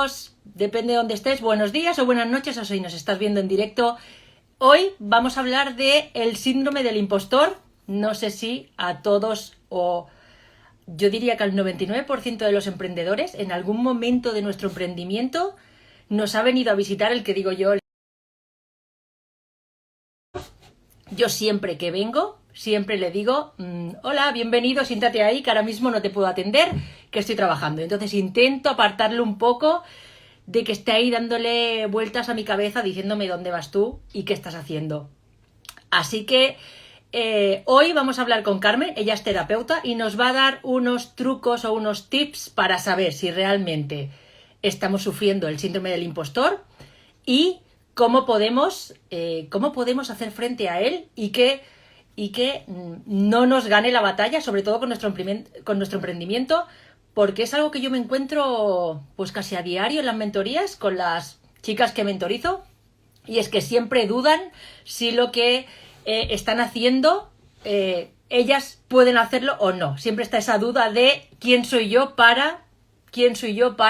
Bienvenidos, depende de dónde estés, buenos días o buenas noches, o si nos estás viendo en directo. Hoy vamos a hablar de el síndrome del impostor. No sé si a todos o yo diría que al 99% de los emprendedores en algún momento de nuestro emprendimiento nos ha venido a visitar el que digo yo. Yo siempre que vengo, siempre le digo, hola, bienvenido, siéntate ahí, que ahora mismo no te puedo atender, que estoy trabajando. Entonces intento apartarle un poco de que esté ahí dándole vueltas a mi cabeza diciéndome dónde vas tú y qué estás haciendo. Así que hoy vamos a hablar con Carmen, ella es terapeuta y nos va a dar unos trucos o unos tips para saber si realmente estamos sufriendo el síndrome del impostor y cómo podemos hacer frente a él y que no nos gane la batalla, sobre todo con nuestro emprendimiento, porque es algo que yo me encuentro pues casi a diario en las mentorías con las chicas que mentorizo, y es que siempre dudan si lo que están haciendo ellas pueden hacerlo o no. Siempre está esa duda de quién soy yo para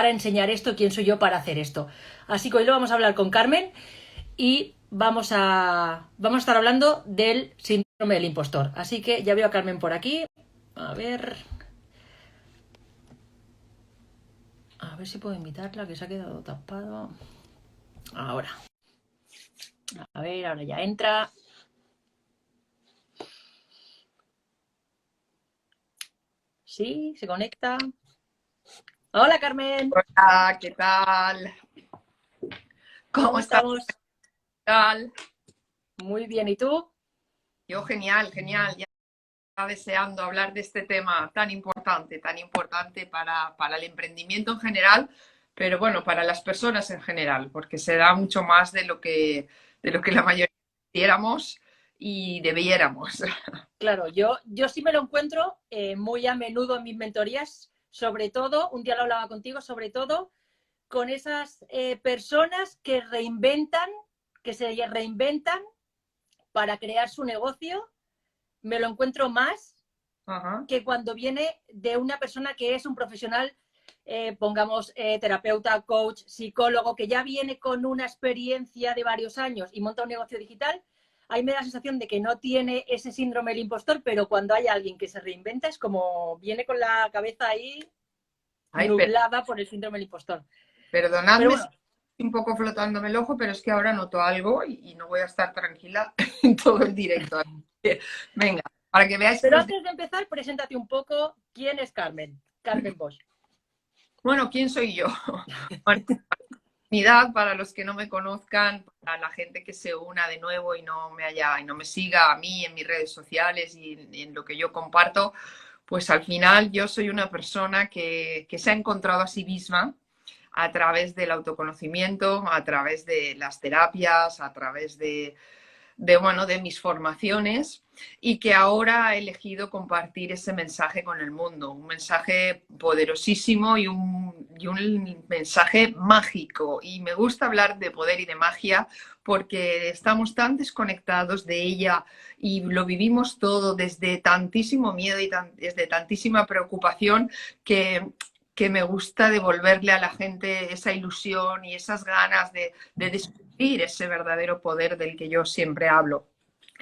enseñar esto, quién soy yo para hacer esto. Así que hoy lo vamos a hablar con Carmen y vamos a estar hablando del síndrome del impostor. Así que ya veo a Carmen por aquí. A ver si puedo invitarla, que se ha quedado tapado. Ahora. A ver, ahora ya entra. Sí, se conecta. Hola, Carmen. Hola, ¿qué tal? ¿Cómo estás? estamos? ¿Qué tal? Muy bien, ¿y tú? Yo genial, genial. Ya estaba deseando hablar de este tema tan importante para el emprendimiento en general, pero bueno, para las personas en general, porque se da mucho más de lo que la mayoría quisiéramos y debiéramos. Claro, yo sí me lo encuentro muy a menudo en mis mentorías, sobre todo, un día lo hablaba contigo, sobre todo con esas personas que se reinventan para crear su negocio. Me lo encuentro más Ajá. que cuando viene de una persona que es un profesional, pongamos terapeuta, coach, psicólogo, que ya viene con una experiencia de varios años y monta un negocio digital. Ahí me da la sensación de que no tiene ese síndrome del impostor, pero cuando hay alguien que se reinventa es como viene con la cabeza ahí Ay, nublada por el síndrome del impostor. Pero perdonadme si bueno, estoy un poco flotándome el ojo, pero es que ahora noto algo y no voy a estar tranquila en todo el directo. Así que, venga, para que veáis que pero os... antes de empezar, preséntate un poco. ¿Quién es Carmen? Carmen Bosch. Bueno, ¿quién soy yo? Bueno, unidad, para los que no me conozcan, para la gente que se una de nuevo y no me siga a mí en mis redes sociales y en lo que yo comparto, pues al final yo soy una persona que se ha encontrado a sí misma a través del autoconocimiento, a través de las terapias, a través bueno, de mis formaciones, y que ahora ha elegido compartir ese mensaje con el mundo, un mensaje poderosísimo y un mensaje mágico. Y me gusta hablar de poder y de magia porque estamos tan desconectados de ella y lo vivimos todo desde tantísimo miedo y desde tantísima preocupación que me gusta devolverle a la gente esa ilusión y esas ganas de descubrir ese verdadero poder del que yo siempre hablo.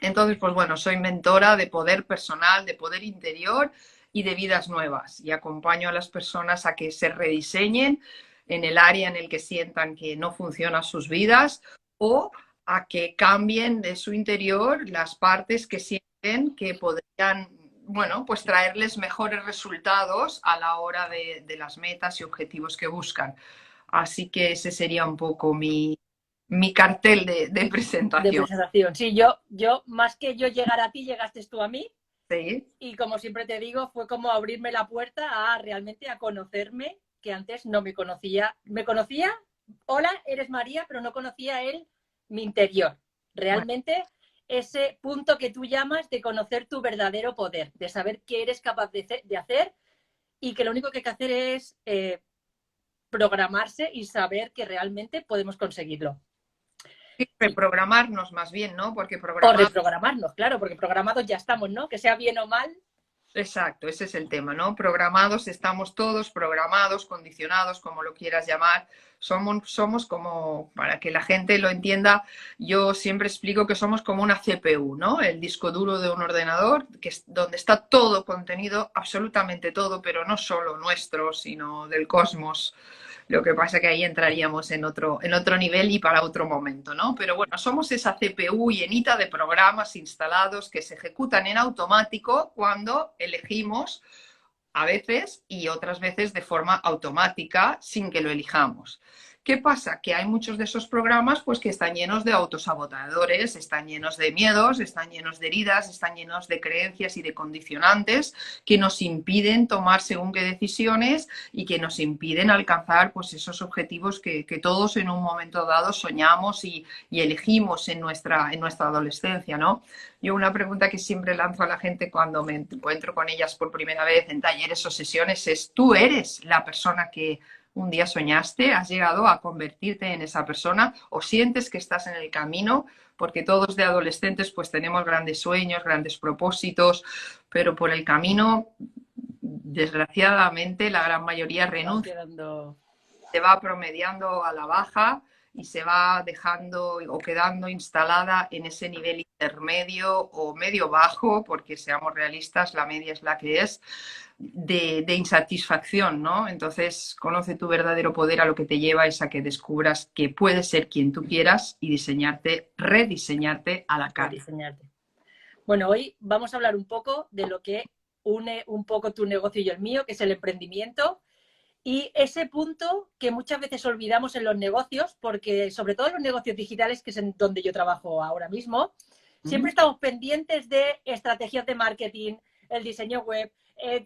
Entonces, pues bueno, soy mentora de poder personal, de poder interior y de vidas nuevas, y acompaño a las personas a que se rediseñen en el área en el que sientan que no funcionan sus vidas, o a que cambien de su interior las partes que sienten que podrían, bueno, pues traerles mejores resultados a la hora de las metas y objetivos que buscan. Así que ese sería un poco mi cartel de De presentación. presentación. Sí, yo, más que yo llegar a ti, llegaste tú a mí. Sí. Y como siempre te digo, fue como abrirme la puerta a realmente a conocerme, que antes no me conocía. Me conocía, hola, eres María, pero no conocía mi interior. Bueno, Realmente ese punto que tú llamas de conocer tu verdadero poder, de saber qué eres capaz de hacer, y que lo único que hay que hacer es programarse y saber que realmente podemos conseguirlo. reprogramarnos más bien, ¿no? Porque O programar, reprogramarnos, claro, porque programados ya estamos, ¿no? Que sea bien o mal. Exacto, ese es el tema, ¿no? Programados, estamos todos programados, condicionados, como lo quieras llamar. Somos como, para que la gente lo entienda, yo siempre explico que somos como una CPU, ¿no? El disco duro de un ordenador, que es donde está todo contenido, absolutamente todo, pero no solo nuestro, sino del cosmos. Lo que pasa que ahí entraríamos en otro nivel y para otro momento, ¿no? Pero bueno, somos esa CPU llenita de programas instalados que se ejecutan en automático cuando elegimos a veces y otras veces de forma automática sin que lo elijamos. ¿Qué pasa? Que hay muchos de esos programas pues, que están llenos de autosaboteadores, están llenos de miedos, están llenos de heridas, están llenos de creencias y de condicionantes que nos impiden tomar según qué decisiones y que nos impiden alcanzar pues, esos objetivos que todos en un momento dado soñamos y elegimos en nuestra adolescencia, ¿no? Yo una pregunta que siempre lanzo a la gente cuando me encuentro con ellas por primera vez en talleres o sesiones es, ¿tú eres la persona que un día soñaste? ¿Has llegado a convertirte en esa persona? ¿O sientes que estás en el camino? Porque todos de adolescentes pues tenemos grandes sueños, grandes propósitos, pero por el camino, desgraciadamente, la gran mayoría Van renuncia, quedando... se va promediando a la baja y se va dejando o quedando instalada en ese nivel intermedio o medio bajo, porque seamos realistas, la media es la que es, de insatisfacción, ¿no? Entonces, conoce tu verdadero poder, a lo que te lleva es a que descubras que puedes ser quien tú quieras y diseñarte, rediseñarte a la carta. Rediseñarte. Bueno, hoy vamos a hablar un poco de lo que une un poco tu negocio y el mío, que es el emprendimiento. Y ese punto que muchas veces olvidamos en los negocios, porque sobre todo en los negocios digitales, que es en donde yo trabajo ahora mismo, siempre estamos pendientes de estrategias de marketing, el diseño web,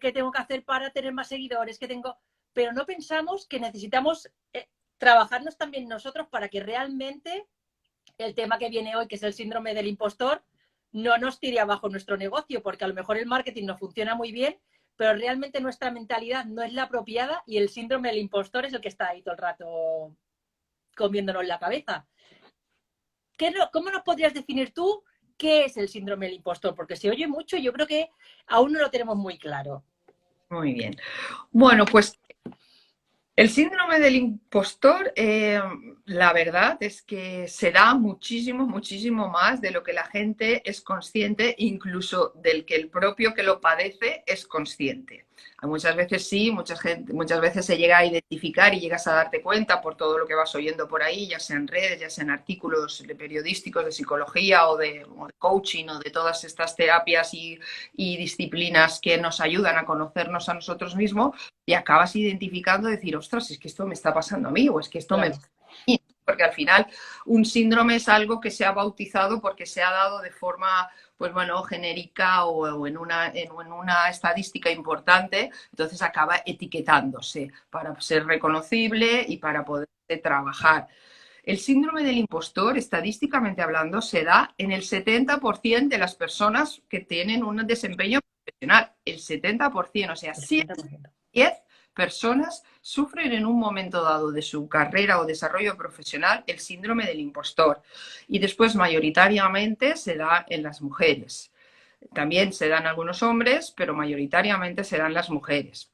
qué tengo que hacer para tener más seguidores, qué tengo... pero no pensamos que necesitamos trabajarnos también nosotros para que realmente el tema que viene hoy, que es el síndrome del impostor, no nos tire abajo nuestro negocio, porque a lo mejor el marketing no funciona muy bien, pero realmente nuestra mentalidad no es la apropiada y el síndrome del impostor es el que está ahí todo el rato comiéndonos la cabeza. ¿Cómo nos podrías definir tú qué es el síndrome del impostor? Porque se oye mucho y yo creo que aún no lo tenemos muy claro. Muy bien. Bueno, pues el síndrome del impostor, la verdad es que se da muchísimo, muchísimo más de lo que la gente es consciente, incluso del que el propio que lo padece es consciente. Muchas veces sí, muchas veces se llega a identificar y llegas a darte cuenta por todo lo que vas oyendo por ahí, ya sea en redes, ya sea en artículos periodísticos de psicología o de coaching o de todas estas terapias y disciplinas que nos ayudan a conocernos a nosotros mismos, y acabas identificando, decir, ostras, es que esto me está pasando a mí o es que esto me Claro. pasa a mí. Porque al final un síndrome es algo que se ha bautizado porque se ha dado de forma, pues bueno, genérica o en una estadística importante, entonces acaba etiquetándose para ser reconocible y para poder trabajar. El síndrome del impostor, estadísticamente hablando, se da en el 70% de las personas que tienen un desempeño profesional. El 70%, o sea, El 7 70%. 10 personas sufren en un momento dado de su carrera o desarrollo profesional el síndrome del impostor. Y después mayoritariamente se da en las mujeres. También se dan algunos hombres, pero mayoritariamente se dan las mujeres.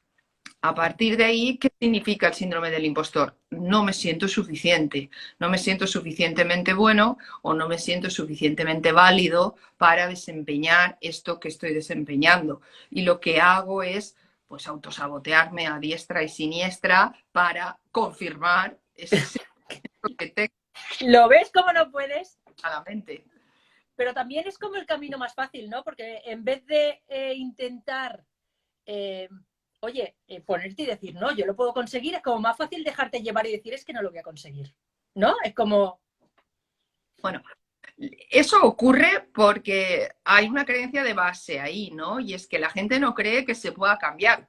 A partir de ahí, ¿qué significa el síndrome del impostor? No me siento suficiente, no me siento suficientemente bueno o no me siento suficientemente válido para desempeñar esto que estoy desempeñando. Y lo que hago es pues autosabotearme a diestra y siniestra para confirmar ese sentimiento que tengo ¿Lo ves cómo no puedes? a la mente. Pero también es como el camino más fácil, ¿no? Porque en vez de intentar, eh, oye, ponerte y decir, no, yo lo puedo conseguir, es como más fácil dejarte llevar y decir, es que no lo voy a conseguir, ¿no? Es como... Bueno, eso ocurre porque hay una creencia de base ahí, ¿no? Y es que la gente no cree que se pueda cambiar.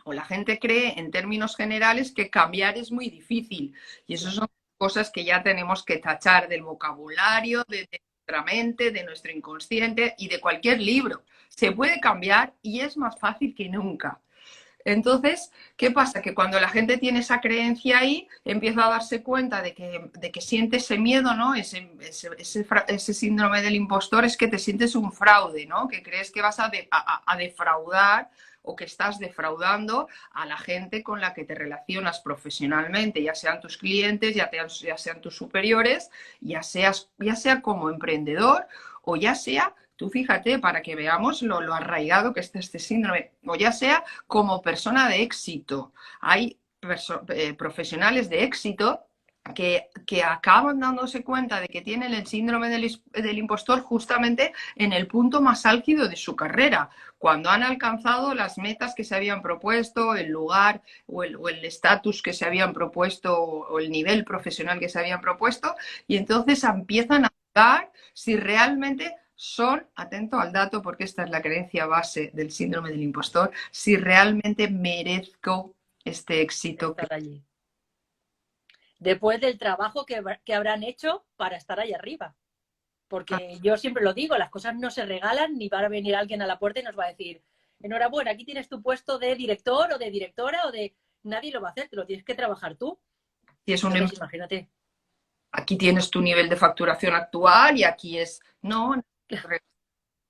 O la gente cree en términos generales que cambiar es muy difícil. Y eso son cosas que ya tenemos que tachar del vocabulario, de nuestra mente, de nuestro inconsciente y de cualquier libro. Se puede cambiar y es más fácil que nunca. Entonces, ¿qué pasa? Que cuando la gente tiene esa creencia ahí, empieza a darse cuenta de que siente ese miedo, ¿no? Ese síndrome del impostor es que te sientes un fraude, ¿no? Que crees que vas a defraudar o que estás defraudando a la gente con la que te relacionas profesionalmente, ya sean tus clientes, ya sean tus superiores, ya sea como emprendedor o ya sea, tú fíjate, para que veamos lo arraigado que está este síndrome, o ya sea como persona de éxito. Hay profesionales de éxito que acaban dándose cuenta de que tienen el síndrome del impostor justamente en el punto más álgido de su carrera, cuando han alcanzado las metas que se habían propuesto, el lugar o el estatus que se habían propuesto o el nivel profesional que se habían propuesto, y entonces empiezan a dudar si realmente son, atento al dato porque esta es la creencia base del síndrome del impostor, si realmente merezco este éxito. Estar allí. Después del trabajo que habrán hecho para estar ahí arriba. Porque yo siempre lo digo, las cosas no se regalan, ni va a venir alguien a la puerta y nos va a decir, enhorabuena, aquí tienes tu puesto de director o de directora o de... Nadie lo va a hacer, te lo tienes que trabajar tú. Si es un Entonces, imagínate. Aquí tienes tu nivel de facturación actual y aquí es... No,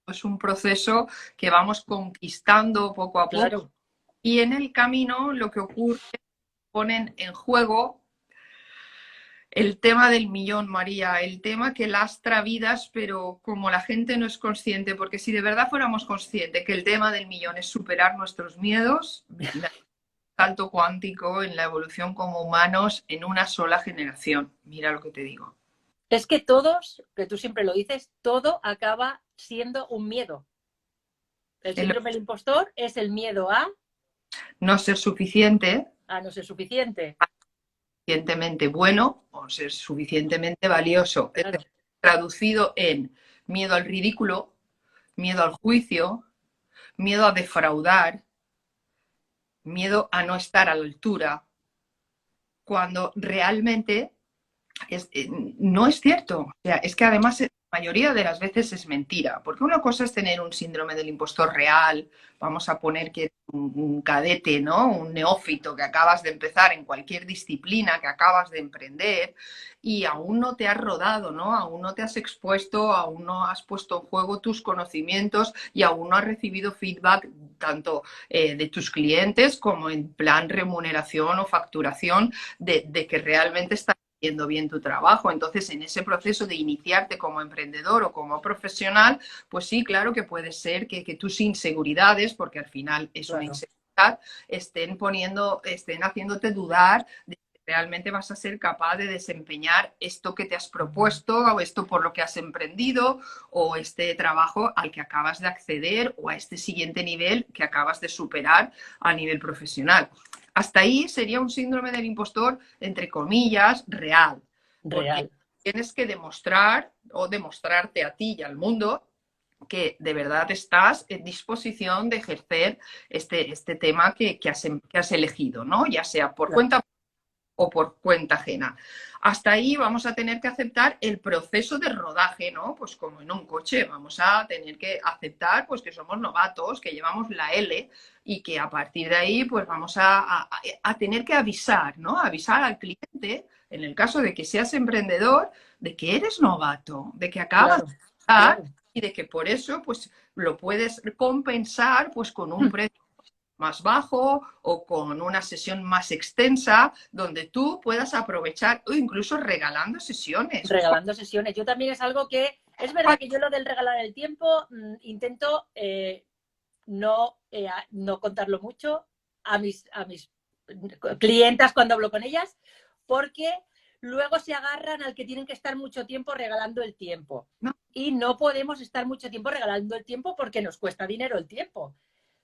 es un proceso que vamos conquistando poco a poco. Claro. Y en el camino lo que ocurre es que ponen en juego el tema del millón, María, el tema que lastra vidas, pero como la gente no es consciente, porque si de verdad fuéramos conscientes que el tema del millón es superar nuestros miedos, salto cuántico en la evolución como humanos en una sola generación. Mira lo que te digo. Es que todos, que tú siempre lo dices, todo acaba siendo un miedo. El síndrome del impostor es el miedo no ser suficiente, a no ser suficiente. suficientemente bueno o ser suficientemente valioso. Claro. Es traducido en miedo al ridículo, miedo al juicio, miedo a defraudar, miedo a no estar a la altura, cuando realmente no es cierto. O sea, es que además la mayoría de las veces es mentira, porque una cosa es tener un síndrome del impostor real, vamos a poner que un cadete, ¿no? Un neófito que acabas de empezar en cualquier disciplina, que acabas de emprender y aún no te has rodado, ¿no? Aún no te has expuesto, aún no has puesto en juego tus conocimientos y aún no has recibido feedback tanto de tus clientes como en plan remuneración o facturación de que realmente estás haciendo bien tu trabajo. Entonces, en ese proceso de iniciarte como emprendedor o como profesional, pues sí, claro que puede ser que tus inseguridades, porque al final es una inseguridad, estén haciéndote dudar de que realmente vas a ser capaz de desempeñar esto que te has propuesto o esto por lo que has emprendido o este trabajo al que acabas de acceder o a este siguiente nivel que acabas de superar a nivel profesional. Hasta ahí sería un síndrome del impostor, entre comillas, real. Porque tienes que demostrar o demostrarte a ti y al mundo que de verdad estás en disposición de ejercer este tema que has elegido, ¿no? Ya sea por cuenta o por cuenta ajena. Hasta ahí vamos a tener que aceptar el proceso de rodaje, ¿no? Pues como en un coche, vamos a tener que aceptar pues que somos novatos, que llevamos la L y que a partir de ahí pues vamos a tener que avisar, ¿no? Avisar al cliente, en el caso de que seas emprendedor, de que eres novato, de que acabas de empezar y de que por eso pues lo puedes compensar pues con un precio más bajo o con una sesión más extensa donde tú puedas aprovechar o incluso regalando sesiones. Regalando sesiones. Yo también es algo que, es verdad que yo lo del regalar el tiempo intento no contarlo mucho a mis clientas cuando hablo con ellas, porque luego se agarran al que tienen que estar mucho tiempo regalando el tiempo. No. Y no podemos estar mucho tiempo regalando el tiempo porque nos cuesta dinero el tiempo.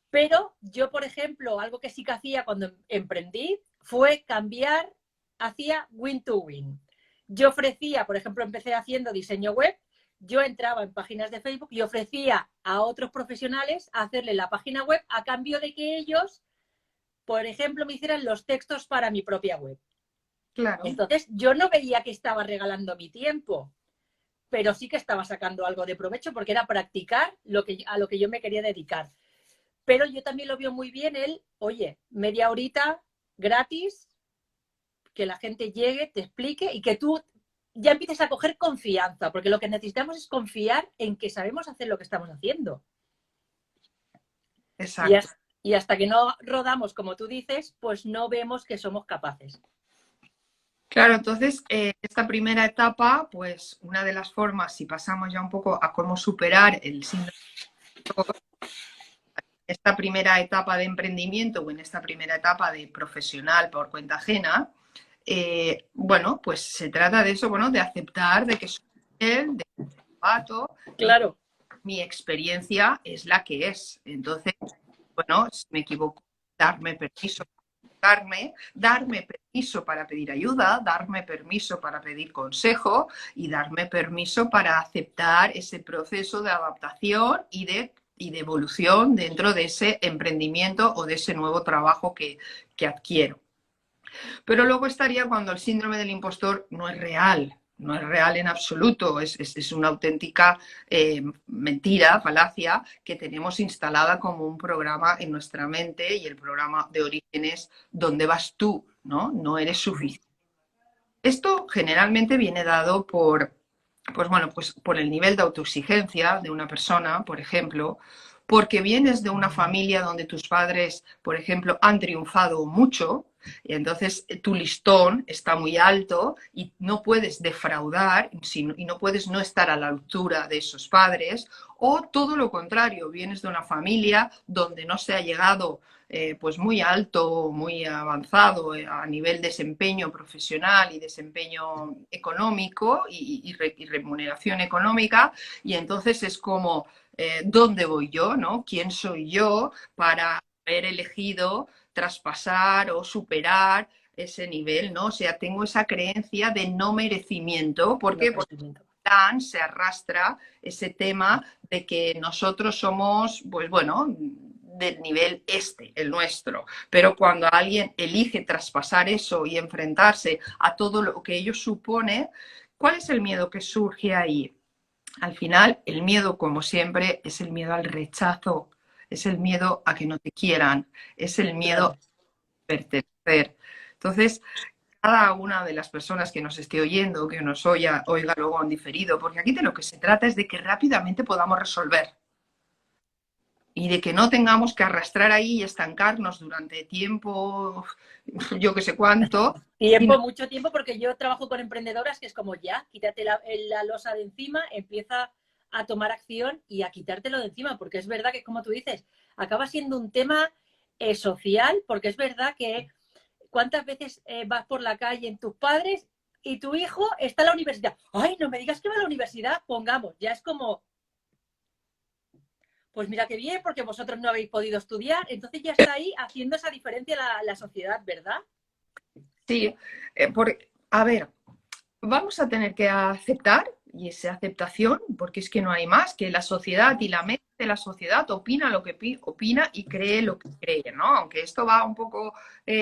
Pero yo, por ejemplo, algo que sí que hacía cuando emprendí fue cambiar hacia win to win. Yo ofrecía, por ejemplo, empecé haciendo diseño web, yo entraba en páginas de Facebook y ofrecía a otros profesionales hacerle la página web a cambio de que ellos, por ejemplo, me hicieran los textos para mi propia web. Claro. Entonces, yo no veía que estaba regalando mi tiempo, pero sí que estaba sacando algo de provecho porque era practicar a lo que yo me quería dedicar. pero yo también lo veo muy bien oye, media horita gratis, que la gente llegue, te explique y que tú ya empieces a coger confianza, porque lo que necesitamos es confiar en que sabemos hacer lo que estamos haciendo. Exacto. Y hasta que no rodamos, como tú dices, pues no vemos que somos capaces. Claro, entonces, esta primera etapa, pues una de las formas, si pasamos ya un poco a cómo superar el síndrome, esta primera etapa de emprendimiento o en esta primera etapa de profesional por cuenta ajena, bueno, pues se trata de eso, bueno, de aceptar de que soy él, de pato, Claro. mi experiencia es la que es. Entonces, bueno, si me equivoco, darme permiso darme permiso para pedir ayuda, darme permiso para pedir consejo y darme permiso para aceptar ese proceso de adaptación y de evolución dentro de ese emprendimiento o de ese nuevo trabajo que adquiero. Pero luego estaría cuando el síndrome del impostor no es real. No es real en absoluto, es una auténtica mentira, falacia, que tenemos instalada como un programa en nuestra mente, y el programa de origen es ¿dónde vas tú? No eres suficiente. Esto generalmente viene dado pues por el nivel de autoexigencia de una persona, por ejemplo, porque vienes de una familia donde tus padres, por ejemplo, han triunfado mucho, y entonces tu listón está muy alto y no puedes defraudar y no puedes no estar a la altura de esos padres, o todo lo contrario, vienes de una familia donde no se ha llegado pues muy alto, muy avanzado a nivel desempeño profesional y desempeño económico y remuneración económica, y entonces es como, ¿dónde voy yo? ¿No? ¿Quién soy yo para haber elegido traspasar o superar ese nivel? ¿No? O sea, tengo esa creencia de no merecimiento. ¿Por qué? Porque se arrastra ese tema de que nosotros somos, pues bueno, del nivel el nuestro. Pero cuando alguien elige traspasar eso y enfrentarse a todo lo que ello supone, ¿cuál es el miedo que surge ahí? Al final, el miedo, como siempre, es el miedo al rechazo, es el miedo a que no te quieran, es el miedo a pertenecer. Entonces, cada una de las personas que nos esté oyendo, que nos oiga luego en diferido, porque aquí de lo que se trata es de que rápidamente podamos resolver y de que no tengamos que arrastrar ahí y estancarnos durante tiempo, yo que sé cuánto. Tiempo, mucho tiempo, porque yo trabajo con emprendedoras que es como ya, quítate la losa de encima, empieza a tomar acción y a quitártelo de encima, porque es verdad que, como tú dices, acaba siendo un tema social, porque es verdad que cuántas veces vas por la calle en tus padres y tu hijo está en la universidad. Ay, no me digas que va a la universidad, pongamos, ya es como, pues mira qué bien, porque vosotros no habéis podido estudiar, entonces ya está ahí haciendo esa diferencia la sociedad, ¿verdad? Sí, a ver, vamos a tener que aceptar, y esa aceptación, porque es que no hay más, que la sociedad y la mente de la sociedad opina lo que opina y cree lo que cree, ¿no? Aunque esto va un poco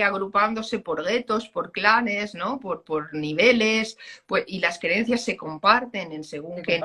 agrupándose por guetos, por clanes, ¿no? Por niveles, pues, y las creencias se comparten en según qué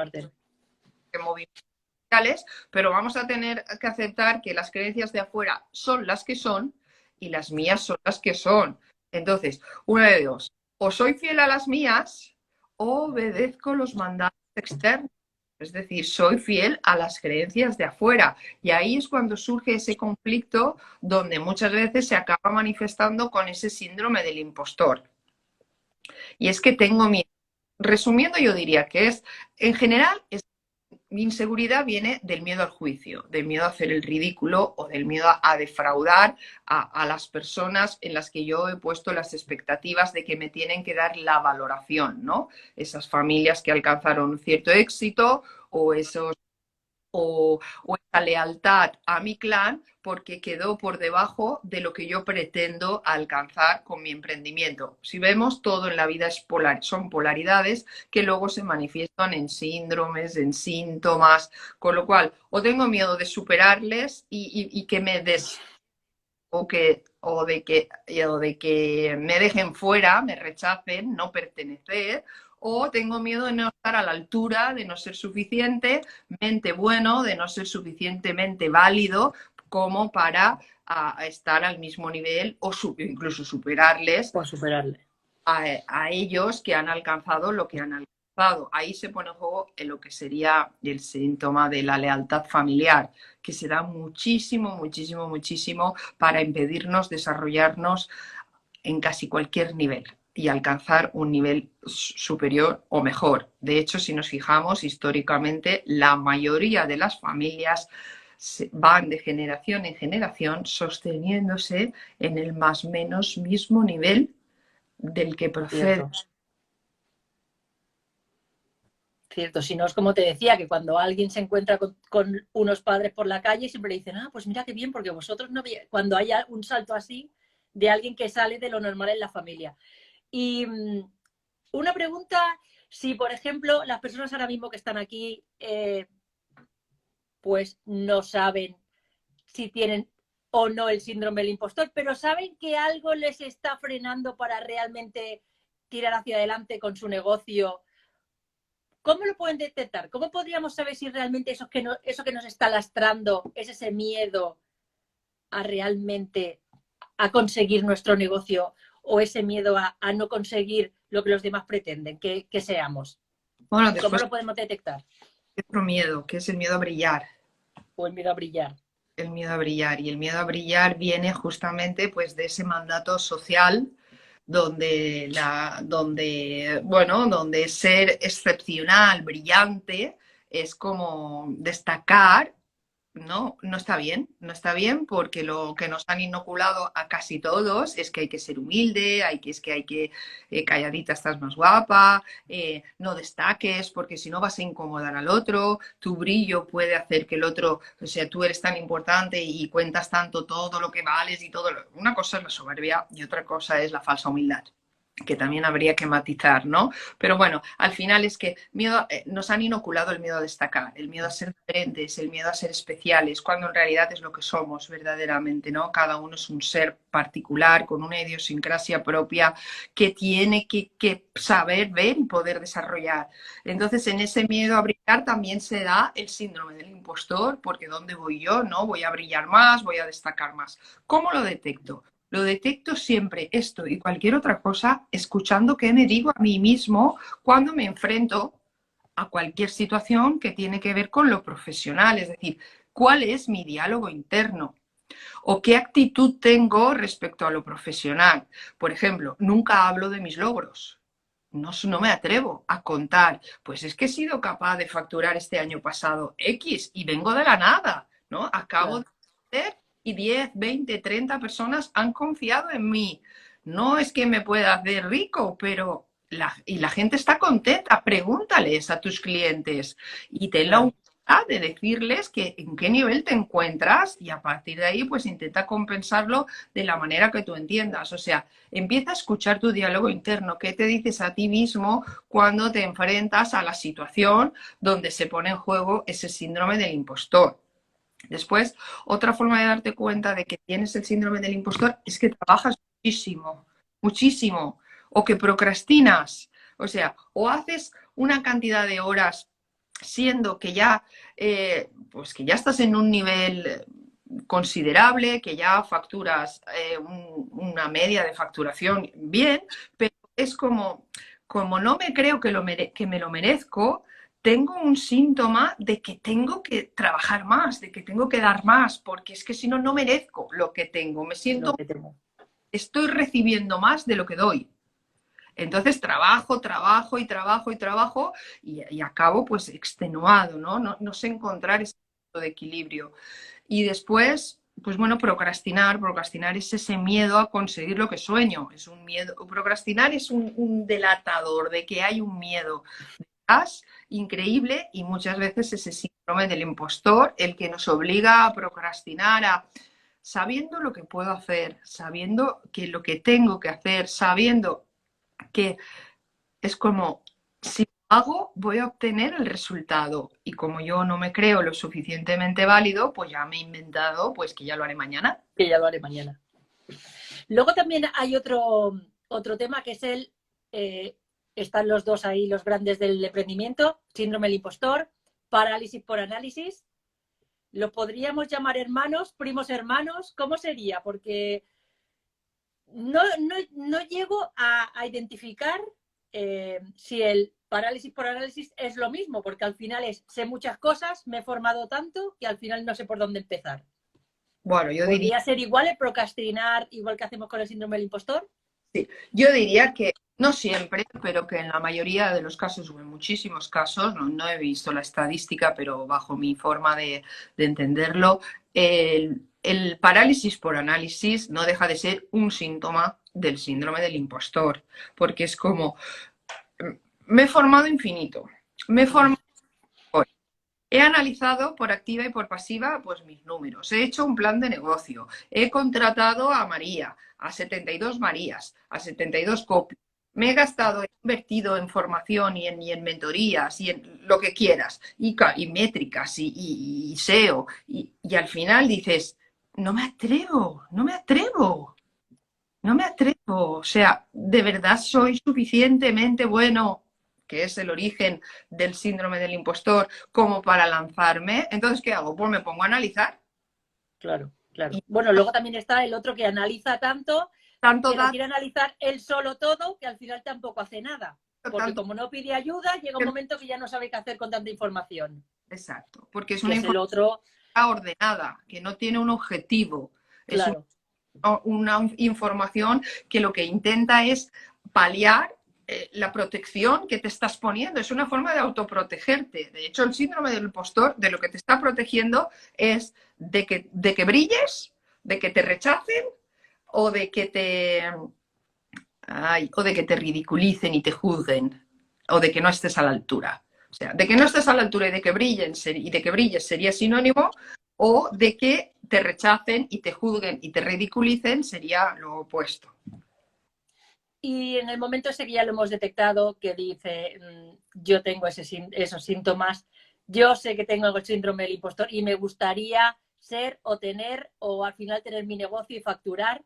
movimientos, pero vamos a tener que aceptar que las creencias de afuera son las que son y las mías son las que son. Entonces, una de dos, o soy fiel a las mías o obedezco los mandatos externos. Es decir, soy fiel a las creencias de afuera. Y ahí es cuando surge ese conflicto donde muchas veces se acaba manifestando con ese síndrome del impostor. Y es que tengo miedo. Resumiendo, yo diría que en general, mi inseguridad viene del miedo al juicio, del miedo a hacer el ridículo o del miedo a defraudar a las personas en las que yo he puesto las expectativas de que me tienen que dar la valoración, ¿no? Esas familias que alcanzaron cierto éxito o esa lealtad a mi clan porque quedó por debajo de lo que yo pretendo alcanzar con mi emprendimiento. Si vemos, todo en la vida son polaridades que luego se manifiestan en síndromes, en síntomas, con lo cual o tengo miedo de superarles y que me de que me dejen fuera, me rechacen, no pertenecer, o tengo miedo de no estar a la altura, de no ser suficientemente bueno, de no ser suficientemente válido como para a estar al mismo nivel o incluso superarles Por superarle. a ellos que han alcanzado lo que han alcanzado. Ahí se pone en juego en lo que sería el síntoma de la lealtad familiar, que se da muchísimo, muchísimo, muchísimo para impedirnos desarrollarnos en casi cualquier nivel y alcanzar un nivel superior o mejor. De hecho, si nos fijamos históricamente, la mayoría de las familias van de generación en generación sosteniéndose en el más o menos mismo nivel del que procede. Cierto. Cierto, si no es como te decía, que cuando alguien se encuentra con unos padres por la calle, siempre le dicen, ah, pues mira qué bien, porque vosotros no veis, cuando haya un salto así de alguien que sale de lo normal en la familia. Y una pregunta, si por ejemplo las personas ahora mismo que están aquí, pues no saben si tienen o no el síndrome del impostor, pero saben que algo les está frenando para realmente tirar hacia adelante con su negocio. ¿Cómo lo pueden detectar? ¿Cómo podríamos saber si realmente eso que nos está lastrando es ese miedo a realmente a conseguir nuestro negocio o ese miedo a no conseguir lo que los demás pretenden que seamos? Bueno, ¿Cómo después lo podemos detectar? otro miedo, que es el miedo a brillar. O el miedo a brillar. El miedo a brillar. Y el miedo a brillar viene justamente pues de ese mandato social donde ser excepcional, brillante, es como destacar. No, no está bien, no está bien porque lo que nos han inoculado a casi todos es que hay que ser humilde, calladita estás más guapa, no destaques porque si no vas a incomodar al otro, tu brillo puede hacer que el otro, o sea, tú eres tan importante y cuentas tanto todo lo que vales y todo. Una cosa es la soberbia y otra cosa es la falsa humildad, que también habría que matizar, ¿no? Pero bueno, al final es que nos han inoculado el miedo a destacar, el miedo a ser diferentes, el miedo a ser especiales, cuando en realidad es lo que somos verdaderamente, ¿no? Cada uno es un ser particular, con una idiosincrasia propia que tiene que saber ver y poder desarrollar. Entonces, en ese miedo a brillar también se da el síndrome del impostor, porque ¿dónde voy yo? ¿No? Voy a brillar más, voy a destacar más. ¿Cómo lo detecto? Lo detecto siempre esto y cualquier otra cosa escuchando qué me digo a mí mismo cuando me enfrento a cualquier situación que tiene que ver con lo profesional, es decir, cuál es mi diálogo interno o qué actitud tengo respecto a lo profesional. Por ejemplo, nunca hablo de mis logros. No me atrevo a contar, pues es que he sido capaz de facturar este año pasado X y vengo de la nada, ¿no? Acabo de hacer y 10, 20, 30 personas han confiado en mí. No es que me pueda hacer rico, pero la gente está contenta. Pregúntales a tus clientes y ten la humildad de decirles que en qué nivel te encuentras y a partir de ahí pues intenta compensarlo de la manera que tú entiendas. O sea, empieza a escuchar tu diálogo interno. ¿Qué te dices a ti mismo cuando te enfrentas a la situación donde se pone en juego ese síndrome del impostor? Después, otra forma de darte cuenta de que tienes el síndrome del impostor es que trabajas muchísimo, muchísimo, o que procrastinas. O sea, o haces una cantidad de horas siendo que ya, pues que ya estás en un nivel considerable, que ya facturas una media de facturación bien, pero es como no me creo que me lo merezco, tengo un síntoma de que tengo que trabajar más, de que tengo que dar más, porque es que si no, no merezco lo que tengo. Me siento, estoy recibiendo más de lo que doy. Entonces trabajo, trabajo y trabajo y trabajo y acabo pues extenuado, ¿no? No sé encontrar ese punto de equilibrio. Y después, pues bueno, procrastinar es ese miedo a conseguir lo que sueño. Es un miedo, procrastinar es un delatador de que hay un miedo increíble y muchas veces ese síndrome del impostor el que nos obliga a procrastinar, sabiendo lo que puedo hacer, sabiendo que lo que tengo que hacer, sabiendo que es como, si lo hago, voy a obtener el resultado. Y como yo no me creo lo suficientemente válido, pues ya me he inventado pues que ya lo haré mañana. Que ya lo haré mañana. Luego también hay otro tema que es están los dos ahí, los grandes del emprendimiento, síndrome del impostor, parálisis por análisis. ¿Los podríamos llamar hermanos, primos hermanos? ¿Cómo sería? Porque no llego a identificar si el parálisis por análisis es lo mismo, porque al final sé muchas cosas, me he formado tanto que al final no sé por dónde empezar. Bueno, yo diría, ¿Podría ser igual el procrastinar, igual que hacemos con el síndrome del impostor? sí, yo diría que no siempre, pero que en la mayoría de los casos o en muchísimos casos, no he visto la estadística, pero bajo mi forma de entenderlo, el parálisis por análisis no deja de ser un síntoma del síndrome del impostor, porque es como, me he formado infinito, me he formado, he analizado por activa y por pasiva pues mis números, he hecho un plan de negocio, he contratado a María, a 72 Marías, a 72 copias, me he gastado, he invertido en formación y en mentorías y en lo que quieras, y métricas y SEO, y al final dices, no me atrevo, no me atrevo. No me atrevo, o sea, ¿de verdad soy suficientemente bueno, que es el origen del síndrome del impostor, como para lanzarme? Entonces, ¿qué hago? Pues me pongo a analizar. Claro, claro. Y Bueno, luego también está el otro que analiza tanto, tanto que lo da quiere analizar él solo todo, que al final tampoco hace nada. Porque tanto. como no pide ayuda, llega un momento que ya no sabe qué hacer con tanta información. Exacto, porque es Que una es el información otro, ordenada, que no tiene un objetivo. Es claro, una información que lo que intenta es paliar la protección que te estás poniendo. Es una forma de autoprotegerte. De hecho, el síndrome del impostor de lo que te está protegiendo es de que brilles, de que te rechacen o de que o de que te ridiculicen y te juzguen o de que no estés a la altura. O sea, de que no estés a la altura y de que brilles sería sinónimo, o de que te rechacen y te juzguen y te ridiculicen sería lo opuesto. y en el momento ese que ya lo hemos detectado, que dice, yo tengo esos síntomas, yo sé que tengo el síndrome del impostor y me gustaría ser o tener o al final tener mi negocio y facturar.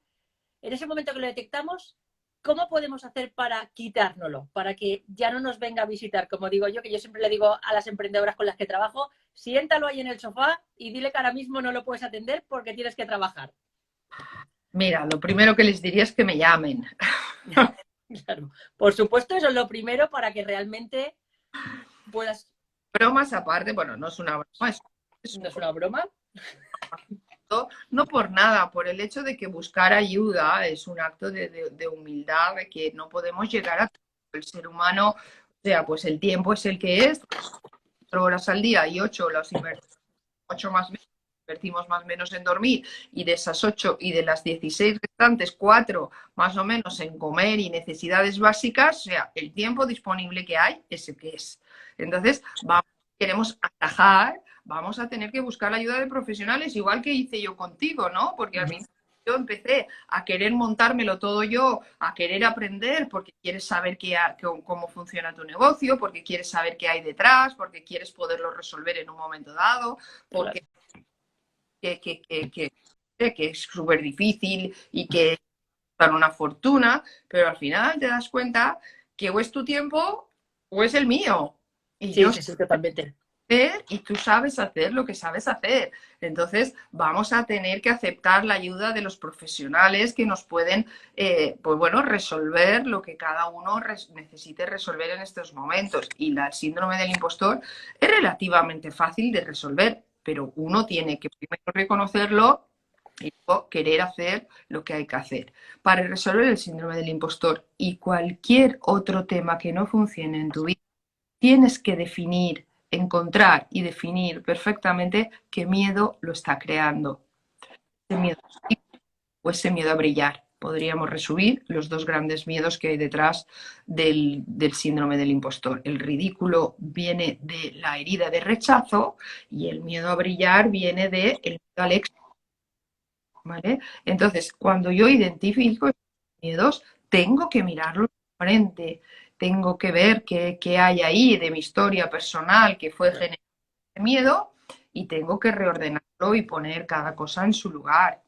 En ese momento que lo detectamos, ¿cómo podemos hacer para quitárnoslo? Para que ya no nos venga a visitar, como digo yo, que yo siempre le digo a las emprendedoras con las que trabajo, siéntalo ahí en el sofá y dile que ahora mismo no lo puedes atender porque tienes que trabajar. Mira, lo primero que les diría es que me llamen. Claro. Por supuesto, eso es lo primero para que realmente puedas. Bromas aparte, bueno, no es una broma, es No es una broma. no por nada, por el hecho de que buscar ayuda es un acto de humildad, de que no podemos llegar a el ser humano, o sea, pues el tiempo es el que es, 4 horas al día y 8 las invertimos, 8 más menos, invertimos más o menos en dormir, y de esas 8 y de las 16 restantes, 4 más o menos en comer y necesidades básicas, o sea, el tiempo disponible que hay es el que es. Entonces, queremos atajar, vamos a tener que buscar la ayuda de profesionales, igual que hice yo contigo, ¿no? Porque al final yo empecé a querer montármelo todo yo, a querer aprender, porque quieres saber cómo funciona tu negocio, porque quieres saber qué hay detrás, porque quieres poderlo resolver en un momento dado, porque Claro. que es súper difícil y que dan una fortuna, pero al final te das cuenta que o es tu tiempo o es el mío. Y Sí, yo sí, sí, totalmente. y tú sabes hacer lo que sabes hacer. Entonces, vamos a tener que aceptar la ayuda de los profesionales que nos pueden, pues bueno, resolver lo que cada uno necesite resolver en estos momentos. Y el síndrome del impostor es relativamente fácil de resolver, pero uno tiene que primero reconocerlo y luego querer hacer lo que hay que hacer. Para resolver el síndrome del impostor y cualquier otro tema que no funcione en tu vida, tienes que encontrar y definir perfectamente qué miedo lo está creando. Ese miedo o ese miedo a brillar. Podríamos resumir los dos grandes miedos que hay detrás del síndrome del impostor. El ridículo viene de la herida de rechazo y el miedo a brillar viene del miedo al éxito. ¿Vale? Entonces, cuando yo identifico estos miedos, tengo que mirarlos de frente, tengo que ver qué hay ahí de mi historia personal que fue generando miedo, y tengo que reordenarlo y poner cada cosa en su lugar.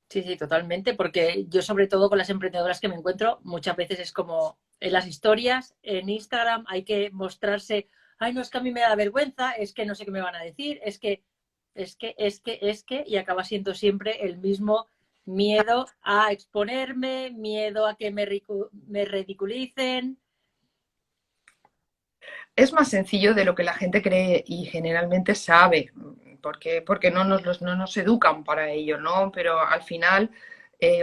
Sí, sí, totalmente, porque yo sobre todo con las emprendedoras que me encuentro, muchas veces es como en las historias, en Instagram hay que mostrarse, ay, no es que a mí me da vergüenza, es que no sé qué me van a decir, es que y acaba siendo siempre el mismo miedo a exponerme, miedo a que me ridiculicen. Es más sencillo de lo que la gente cree y generalmente sabe, porque no nos educan para ello, ¿no? Pero al final,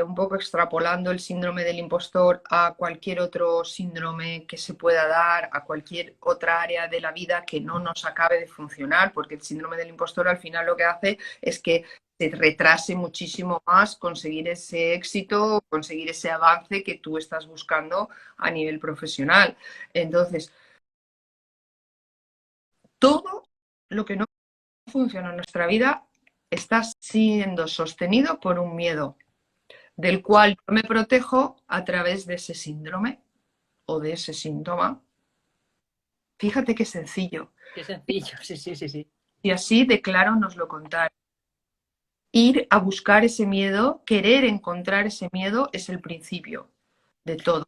un poco extrapolando el síndrome del impostor a cualquier otro síndrome que se pueda dar, a cualquier otra área de la vida que no nos acabe de funcionar, porque el síndrome del impostor al final lo que hace es que se retrase muchísimo más conseguir ese éxito, conseguir ese avance que tú estás buscando a nivel profesional. Entonces, todo lo que no funciona en nuestra vida está siendo sostenido por un miedo, del cual yo me protejo a través de ese síndrome o de ese síntoma. Fíjate qué sencillo. Qué sencillo, sí. Y así decláranos lo contrario. Ir a buscar ese miedo, querer encontrar ese miedo es el principio de todo.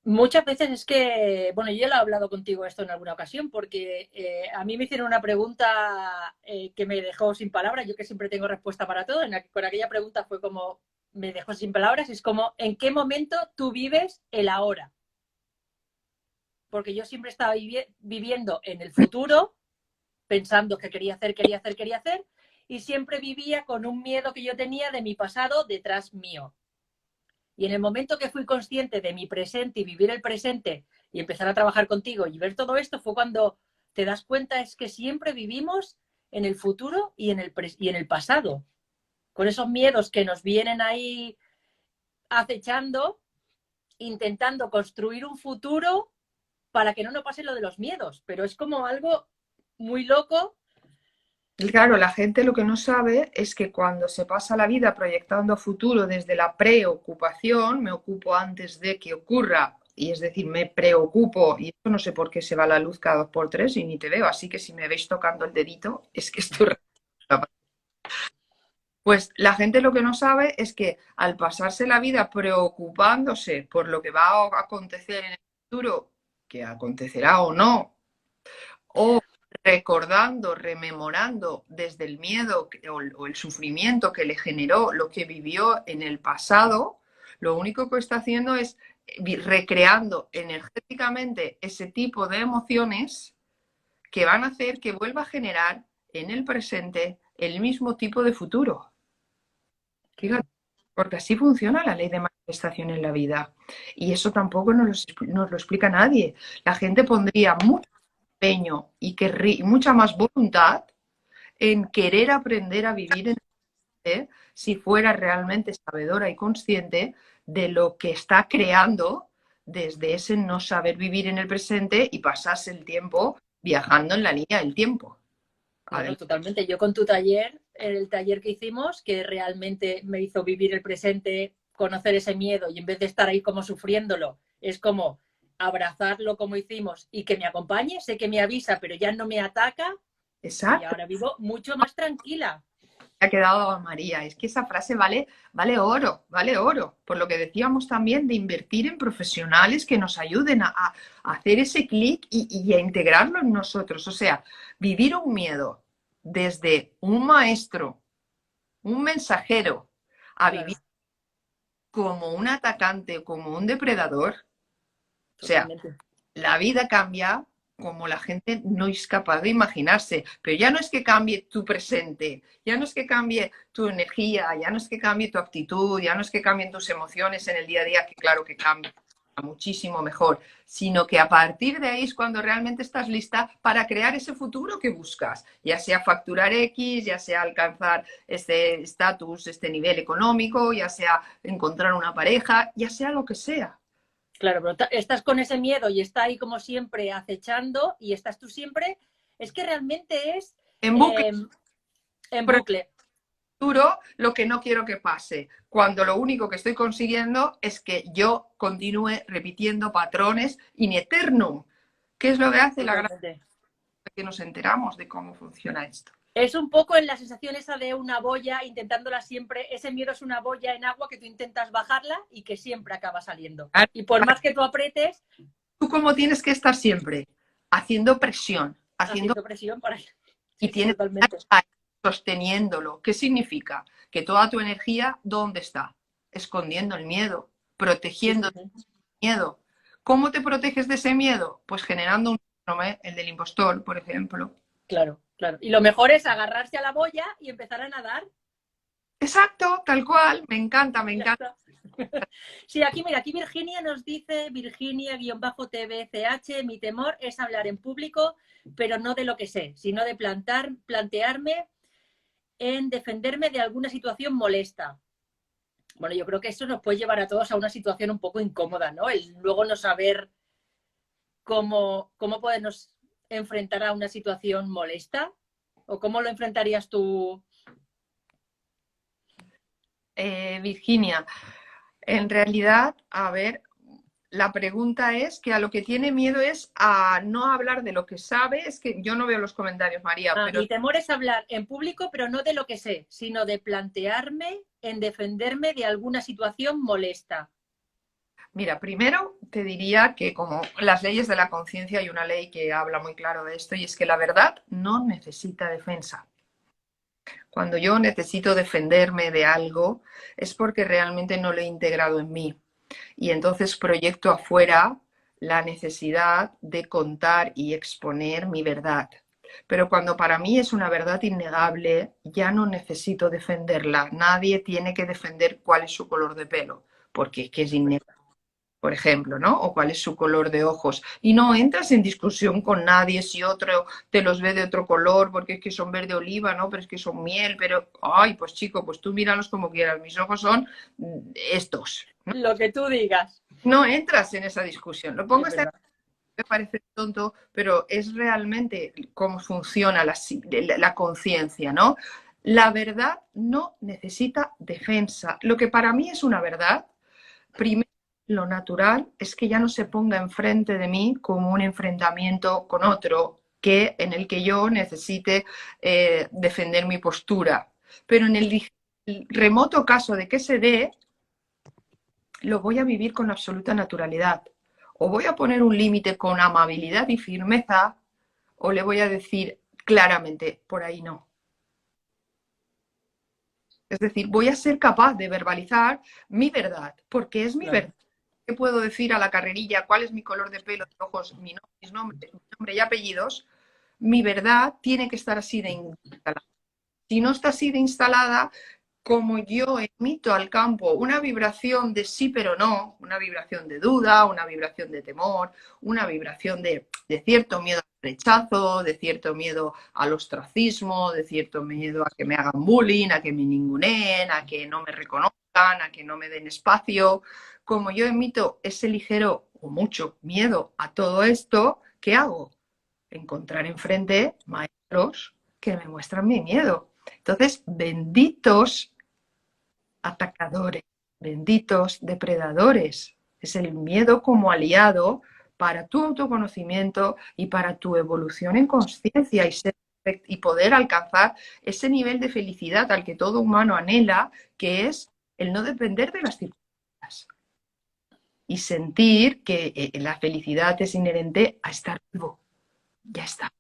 Muchas veces es que, bueno, yo ya lo he hablado contigo esto en alguna ocasión, porque a mí me hicieron una pregunta que me dejó sin palabras. Yo que siempre tengo respuesta para todo, con aquella pregunta fue como, me dejó sin palabras, es como, ¿en qué momento tú vives el ahora? Porque yo siempre estaba viviendo en el futuro, pensando que quería hacer, y siempre vivía con un miedo que yo tenía de mi pasado detrás mío. Y en el momento que fui consciente de mi presente y vivir el presente y empezar a trabajar contigo y ver todo esto, fue cuando te das cuenta es que siempre vivimos en el futuro y en el pasado, con esos miedos que nos vienen ahí acechando, intentando construir un futuro para que no nos pase lo de los miedos. Pero es como algo muy loco. Y claro, la gente lo que no sabe es que cuando se pasa la vida proyectando a futuro desde la preocupación, me ocupo antes de que ocurra, y es decir, me preocupo, y esto no sé por qué se va la luz cada 2 por 3 y ni te veo, así que si me veis tocando el dedito, es que estoy... Pues la gente lo que no sabe es que al pasarse la vida preocupándose por lo que va a acontecer en el futuro, que acontecerá o no, o recordando, rememorando desde el miedo o el sufrimiento que le generó lo que vivió en el pasado, lo único que está haciendo es recreando energéticamente ese tipo de emociones que van a hacer que vuelva a generar en el presente el mismo tipo de futuro. Fíjate, porque así funciona la ley de manifestación en la vida. Y eso tampoco nos lo explica nadie. La gente pondría mucho empeño y mucha más voluntad en querer aprender a vivir en el si fuera realmente sabedora y consciente de lo que está creando desde ese no saber vivir en el presente y pasarse el tiempo viajando en la línea del tiempo. No, totalmente. Yo con tu taller, el taller que hicimos, que realmente me hizo vivir el presente, conocer ese miedo y en vez de estar ahí como sufriéndolo, es como abrazarlo como hicimos y que me acompañe, sé que me avisa, pero ya no me ataca. Exacto. Y ahora vivo mucho más tranquila. Ha quedado a María. Es que esa frase vale oro, por lo que decíamos también de invertir en profesionales que nos ayuden a hacer ese clic y a integrarlo en nosotros. O sea, vivir un miedo desde un maestro, un mensajero, a Claro, vivir como un atacante, como un depredador. O sea, totalmente. la vida cambia como la gente no es capaz de imaginarse. Pero ya no es que cambie tu presente, ya no es que cambie tu energía, ya no es que cambie tu actitud, ya no es que cambien tus emociones en el día a día, que claro que cambia muchísimo mejor, sino que a partir de ahí es cuando realmente estás lista para crear ese futuro que buscas, ya sea facturar X, ya sea alcanzar este estatus, este nivel económico, ya sea encontrar una pareja, ya sea lo que sea. Claro, pero estás con ese miedo y está ahí como siempre acechando y estás tú siempre, es que realmente es En bucle. En bucle. Futuro lo que no quiero que pase, cuando lo único que estoy consiguiendo es que yo continúe repitiendo patrones in eternum, que es lo que hace la gracia que nos enteramos de cómo funciona esto. Es un poco en la sensación esa de una boya, intentándola siempre, ese miedo es una boya en agua que tú intentas bajarla y que siempre acaba saliendo. Y por más que tú apretes... ¿Tú cómo tienes que estar siempre? Haciendo presión. Haciendo presión para... Y Sí, tienes totalmente. sosteniéndolo. ¿Qué significa? Que toda tu energía, ¿dónde está? Escondiendo el miedo, Sí, protegiendo sí, el sí. miedo. ¿Cómo te proteges de ese miedo? Pues generando un síndrome, el del impostor, por ejemplo. Claro, claro. Y lo mejor es agarrarse a la boya y empezar a nadar. Exacto, tal cual. Me encanta, me Ya encanta. está. Sí, aquí, mira, aquí Virginia nos dice, Virginia-TVCH, mi temor es hablar en público, pero no de lo que sé, sino de plantearme en defenderme de alguna situación molesta. Bueno, yo creo que eso nos puede llevar a todos a una situación un poco incómoda, ¿no? El luego no saber cómo podernos enfrentar a una situación molesta. ¿O cómo lo enfrentarías tú? Virginia, en realidad, a ver, la pregunta es que a lo que tiene miedo es a no hablar de lo que sabe. Es que yo no veo los comentarios, María, Ah, pero mi temor es hablar en público, pero no de lo que sé, sino de plantearme en defenderme de alguna situación molesta. mira, primero te diría que como las leyes de la conciencia hay una ley que habla muy claro de esto y es que la verdad no necesita defensa. Cuando yo necesito defenderme de algo es porque realmente no lo he integrado en mí y entonces proyecto afuera la necesidad de contar y exponer mi verdad. Pero cuando para mí es una verdad innegable, ya no necesito defenderla. Nadie tiene que defender cuál es su color de pelo, porque es que es innegable, por ejemplo, ¿no? O cuál es su color de ojos. Y no entras en discusión con nadie si otro te los ve de otro color, porque es que son verde oliva, ¿no? Pero es que son miel, pero, ay, pues chico, pues tú míralos como quieras. Mis ojos son estos. Lo que tú digas. No entras en esa discusión. Lo pongo Es este verdad. me parece tonto, pero es realmente cómo funciona la conciencia, ¿no? La verdad no necesita defensa. Lo que para mí es una verdad, primero, lo natural es que ya no se ponga enfrente de mí como un enfrentamiento con otro que en el que yo necesite defender mi postura. Pero en el remoto caso de que se dé, lo voy a vivir con absoluta naturalidad. O voy a poner un límite con amabilidad y firmeza, o le voy a decir claramente, por ahí no. Es decir, voy a ser capaz de verbalizar mi verdad, porque es mi Claro. verdad. ¿Qué puedo decir a la carrerilla? ¿Cuál es mi color de pelo, de ojos, mi nombre y apellidos? Mi verdad tiene que estar así de instalada. Si no está así de instalada, como yo emito al campo una vibración de sí pero no, una vibración de duda, una vibración de temor, una vibración de cierto miedo al rechazo, de cierto miedo al ostracismo, de cierto miedo a que me hagan bullying, a que me ninguneen, a que no me reconozcan, a que no me den espacio, como yo emito ese ligero o mucho miedo a todo esto, ¿qué hago? Encontrar enfrente maestros que me muestran mi miedo. Entonces, benditos atacadores, benditos depredadores. Es el miedo como aliado para tu autoconocimiento y para tu evolución en conciencia y poder alcanzar ese nivel de felicidad al que todo humano anhela, que es el no depender de las circunstancias y sentir que la felicidad es inherente a estar vivo. Ya está.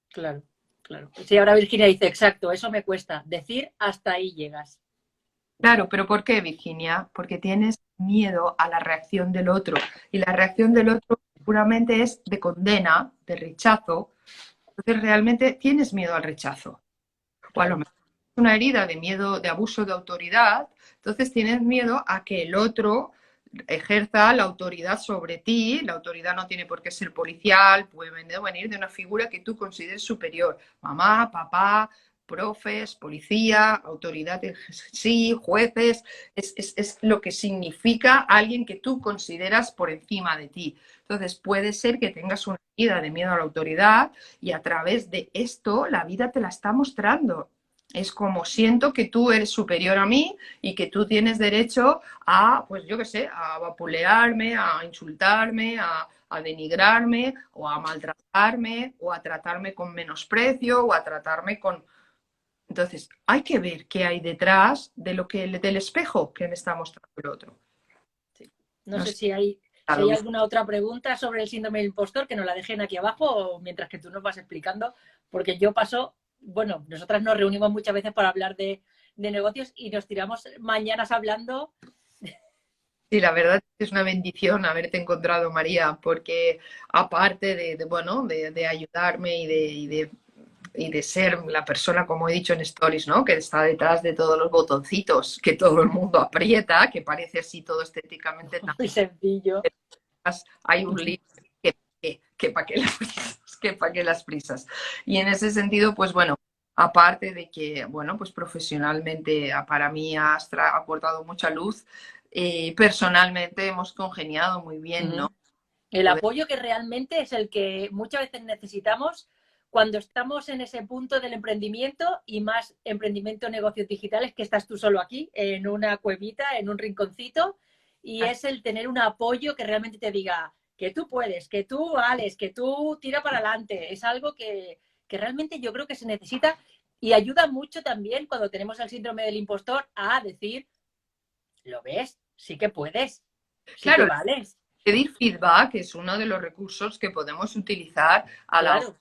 Claro, claro. Sí, ahora Virginia dice, exacto, eso me cuesta. Decir hasta ahí llegas. Claro, pero ¿por qué, Virginia? Porque tienes miedo a la reacción del otro. Y la reacción del otro puramente es de condena, de rechazo. Entonces realmente tienes miedo al rechazo. O a lo Claro, mejor es una herida de miedo, de abuso de autoridad. Entonces tienes miedo a que el otro ejerza la autoridad sobre ti. La autoridad no tiene por qué ser policial, puede venir de una figura que tú consideres superior. Mamá, papá, profes, policía, autoridad en sí, jueces, es lo que significa alguien que tú consideras por encima de ti. Entonces puede ser que tengas una vida de miedo a la autoridad y a través de esto la vida te la está mostrando. Es como siento que tú eres superior a mí y que tú tienes derecho a, pues yo qué sé, a vapulearme, a insultarme, a denigrarme o a maltratarme o a tratarme con menosprecio o a tratarme con... Entonces, hay que ver qué hay detrás de lo que del espejo que me está mostrando el otro. sí. No No sé sé, si hay alguna otra pregunta sobre el síndrome del impostor que nos la dejen aquí abajo o mientras que tú nos vas explicando, porque yo paso bueno, nosotras nos reunimos muchas veces para hablar de negocios y nos tiramos mañanas hablando. Sí, la verdad es que es una bendición haberte encontrado, María, porque aparte bueno, de ayudarme y de ser la persona, como he dicho en Stories, ¿no? Que está detrás de todos los botoncitos que todo el mundo aprieta, que parece así todo estéticamente tan... Muy sencillo. Hay un libro que para qué las prisas, que para qué las prisas. Y en ese sentido, pues bueno, aparte de que, bueno, pues profesionalmente para mí has aportado mucha luz, personalmente hemos congeniado muy bien, ¿no? El apoyo que realmente es el que muchas veces necesitamos cuando estamos en ese punto del emprendimiento y más emprendimiento negocios digitales, que estás tú solo aquí, en una cuevita, en un rinconcito, y es el tener un apoyo que realmente te diga que tú puedes, que tú vales, que tú tira para adelante. Es algo que realmente yo creo que se necesita y ayuda mucho también cuando tenemos el síndrome del impostor a decir, ¿lo ves? Sí que puedes, sí que Claro, vales. pedir feedback es uno de los recursos que podemos utilizar a la hora Claro.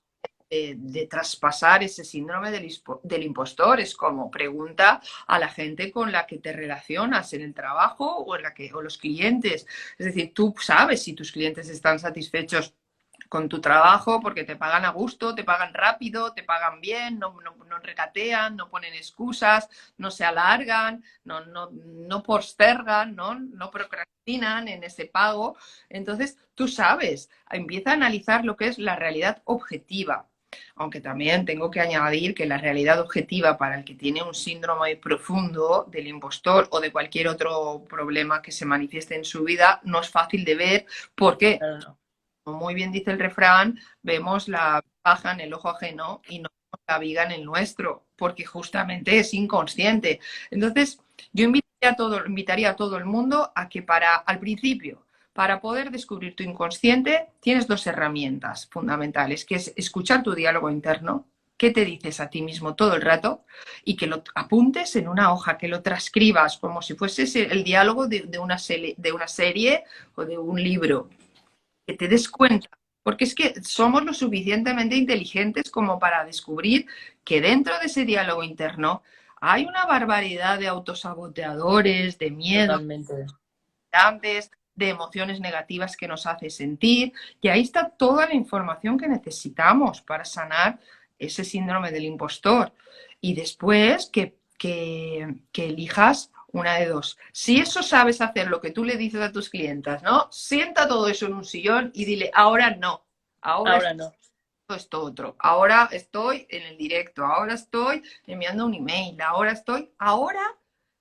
de traspasar ese síndrome del impostor. Es como pregunta a la gente con la que te relacionas en el trabajo o los clientes. Es decir, tú sabes si tus clientes están satisfechos con tu trabajo porque te pagan a gusto, te pagan rápido, te pagan bien, no regatean, no ponen excusas, no se alargan, no postergan, no procrastinan en ese pago. Entonces, tú sabes, empieza a analizar lo que es la realidad objetiva. Aunque también tengo que añadir que la realidad objetiva para el que tiene un síndrome profundo del impostor o de cualquier otro problema que se manifieste en su vida no es fácil de ver. ¿Por qué? Claro. Como muy bien dice el refrán, vemos la paja en el ojo ajeno y no vemos la viga en el nuestro, porque justamente es inconsciente. Entonces, yo invitaría a todo el mundo a que al principio, para poder descubrir tu inconsciente, tienes dos herramientas fundamentales, que es escuchar tu diálogo interno, qué te dices a ti mismo todo el rato, y que lo apuntes en una hoja, que lo transcribas como si fuese el diálogo de una serie o de un libro, que te des cuenta, porque es que somos lo suficientemente inteligentes como para descubrir que dentro de ese diálogo interno hay una barbaridad de autosaboteadores, de miedos, Totalmente. de emociones negativas que nos hace sentir, y ahí está toda la información que necesitamos para sanar ese síndrome del impostor. Y después que elijas una de dos. Si eso sabes hacer lo que tú le dices a tus clientas, ¿no? Sienta todo eso en un sillón y dile, ahora no, ahora Ahora no. esto otro, ahora estoy en el directo, ahora estoy enviando un email, ahora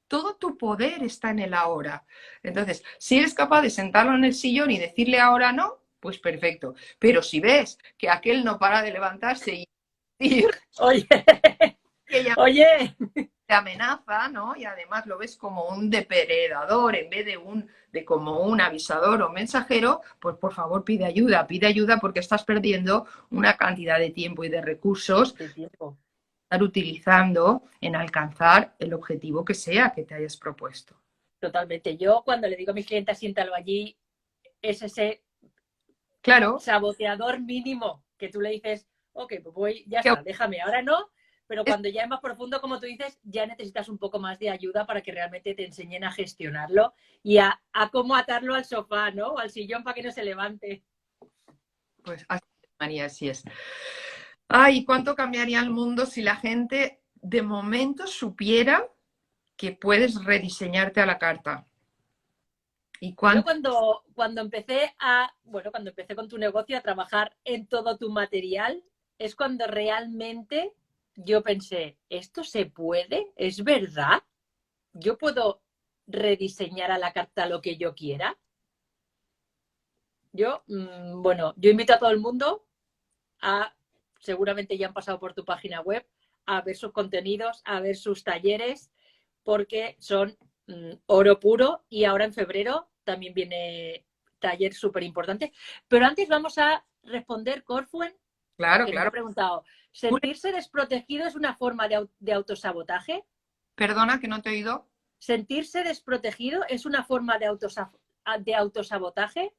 todo tu poder está en el ahora. Entonces, si eres capaz de sentarlo en el sillón y decirle ahora no, pues perfecto. Pero si ves que aquel no para de levantarse y decir Oye, que ya oye, te amenaza, ¿no? Y además lo ves como un depredador en vez de como un avisador o mensajero, pues por favor pide ayuda porque estás perdiendo una cantidad de tiempo y de recursos de tiempo. estar utilizando en alcanzar el objetivo que sea que te hayas propuesto. Totalmente. Yo cuando le digo a mis clientes siéntalo allí, es ese Claro, saboteador mínimo que tú le dices, ok, pues voy, ya que está, déjame, ahora no, pero es, cuando ya es más profundo, como tú dices, ya necesitas un poco más de ayuda para que realmente te enseñen a gestionarlo y a cómo atarlo al sofá, ¿no? O al sillón para que no se levante. pues así es, María, así es. Ay, ¿cuánto cambiaría el mundo si la gente de momento supiera que puedes rediseñarte a la carta? ¿Y Yo cuánto? cuando empecé cuando empecé con tu negocio a trabajar en todo tu material, es cuando realmente yo pensé, ¿esto se puede? ¿Es verdad? ¿Yo puedo rediseñar a la carta lo que yo quiera? Yo invito a todo el mundo a, seguramente ya han pasado por tu página web, a ver sus contenidos, a ver sus talleres, porque son oro puro y ahora en febrero también viene taller súper importante. Pero antes vamos a responder, Corfuen, Claro, que nos ha claro. preguntado, ¿sentirse desprotegido es una forma de autosabotaje? Perdona que no te he oído. ¿Sentirse desprotegido es una forma de autosabotaje?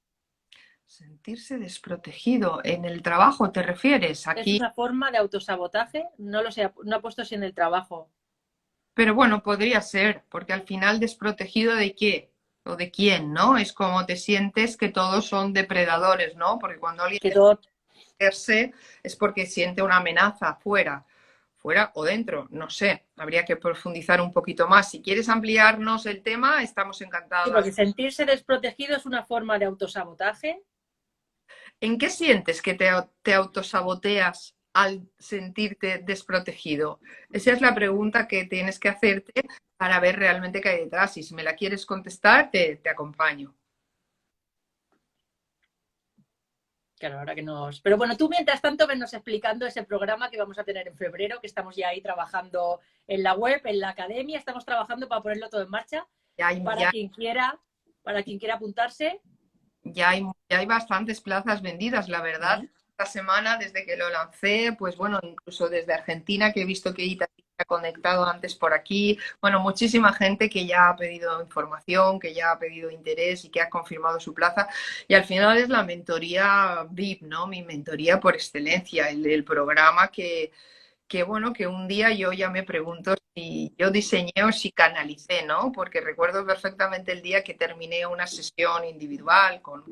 Sentirse desprotegido. ¿En el trabajo te refieres? Es Aquí, una forma de autosabotaje, no lo sé, no ha puesto si en el trabajo. pero bueno, podría ser, porque al final desprotegido de qué o de quién, ¿no? Es como te sientes que todos son depredadores, ¿no? Porque cuando alguien Que todo, protegerse es porque siente una amenaza fuera, fuera o dentro, no sé, habría que profundizar un poquito más. Si quieres ampliarnos el tema, estamos sí, encantadas. porque sentirse desprotegido es una forma de autosabotaje. ¿En qué sientes que te autosaboteas al sentirte desprotegido? Esa es la pregunta que tienes que hacerte para ver realmente qué hay detrás. Y si me la quieres contestar, te acompaño. Claro, ahora que nos. Pero bueno, tú mientras tanto venos explicando ese programa que vamos a tener en febrero, que estamos ya ahí trabajando en la web, en la academia, estamos trabajando para ponerlo todo en marcha Ya hay, para ya, quien quiera, para quien quiera apuntarse. ya hay bastantes plazas vendidas, la verdad. Uh-huh. Esta semana, desde que lo lancé, pues bueno, incluso desde Argentina, que he visto que Ita se ha conectado antes por aquí. Bueno, muchísima gente que ya ha pedido información, que ya ha pedido interés y que ha confirmado su plaza. Y al final es la mentoría VIP, ¿no? Mi mentoría por excelencia, el programa que bueno, que un día yo ya me pregunto si yo diseñé o si canalicé, ¿no? Porque recuerdo perfectamente el día que terminé una sesión individual con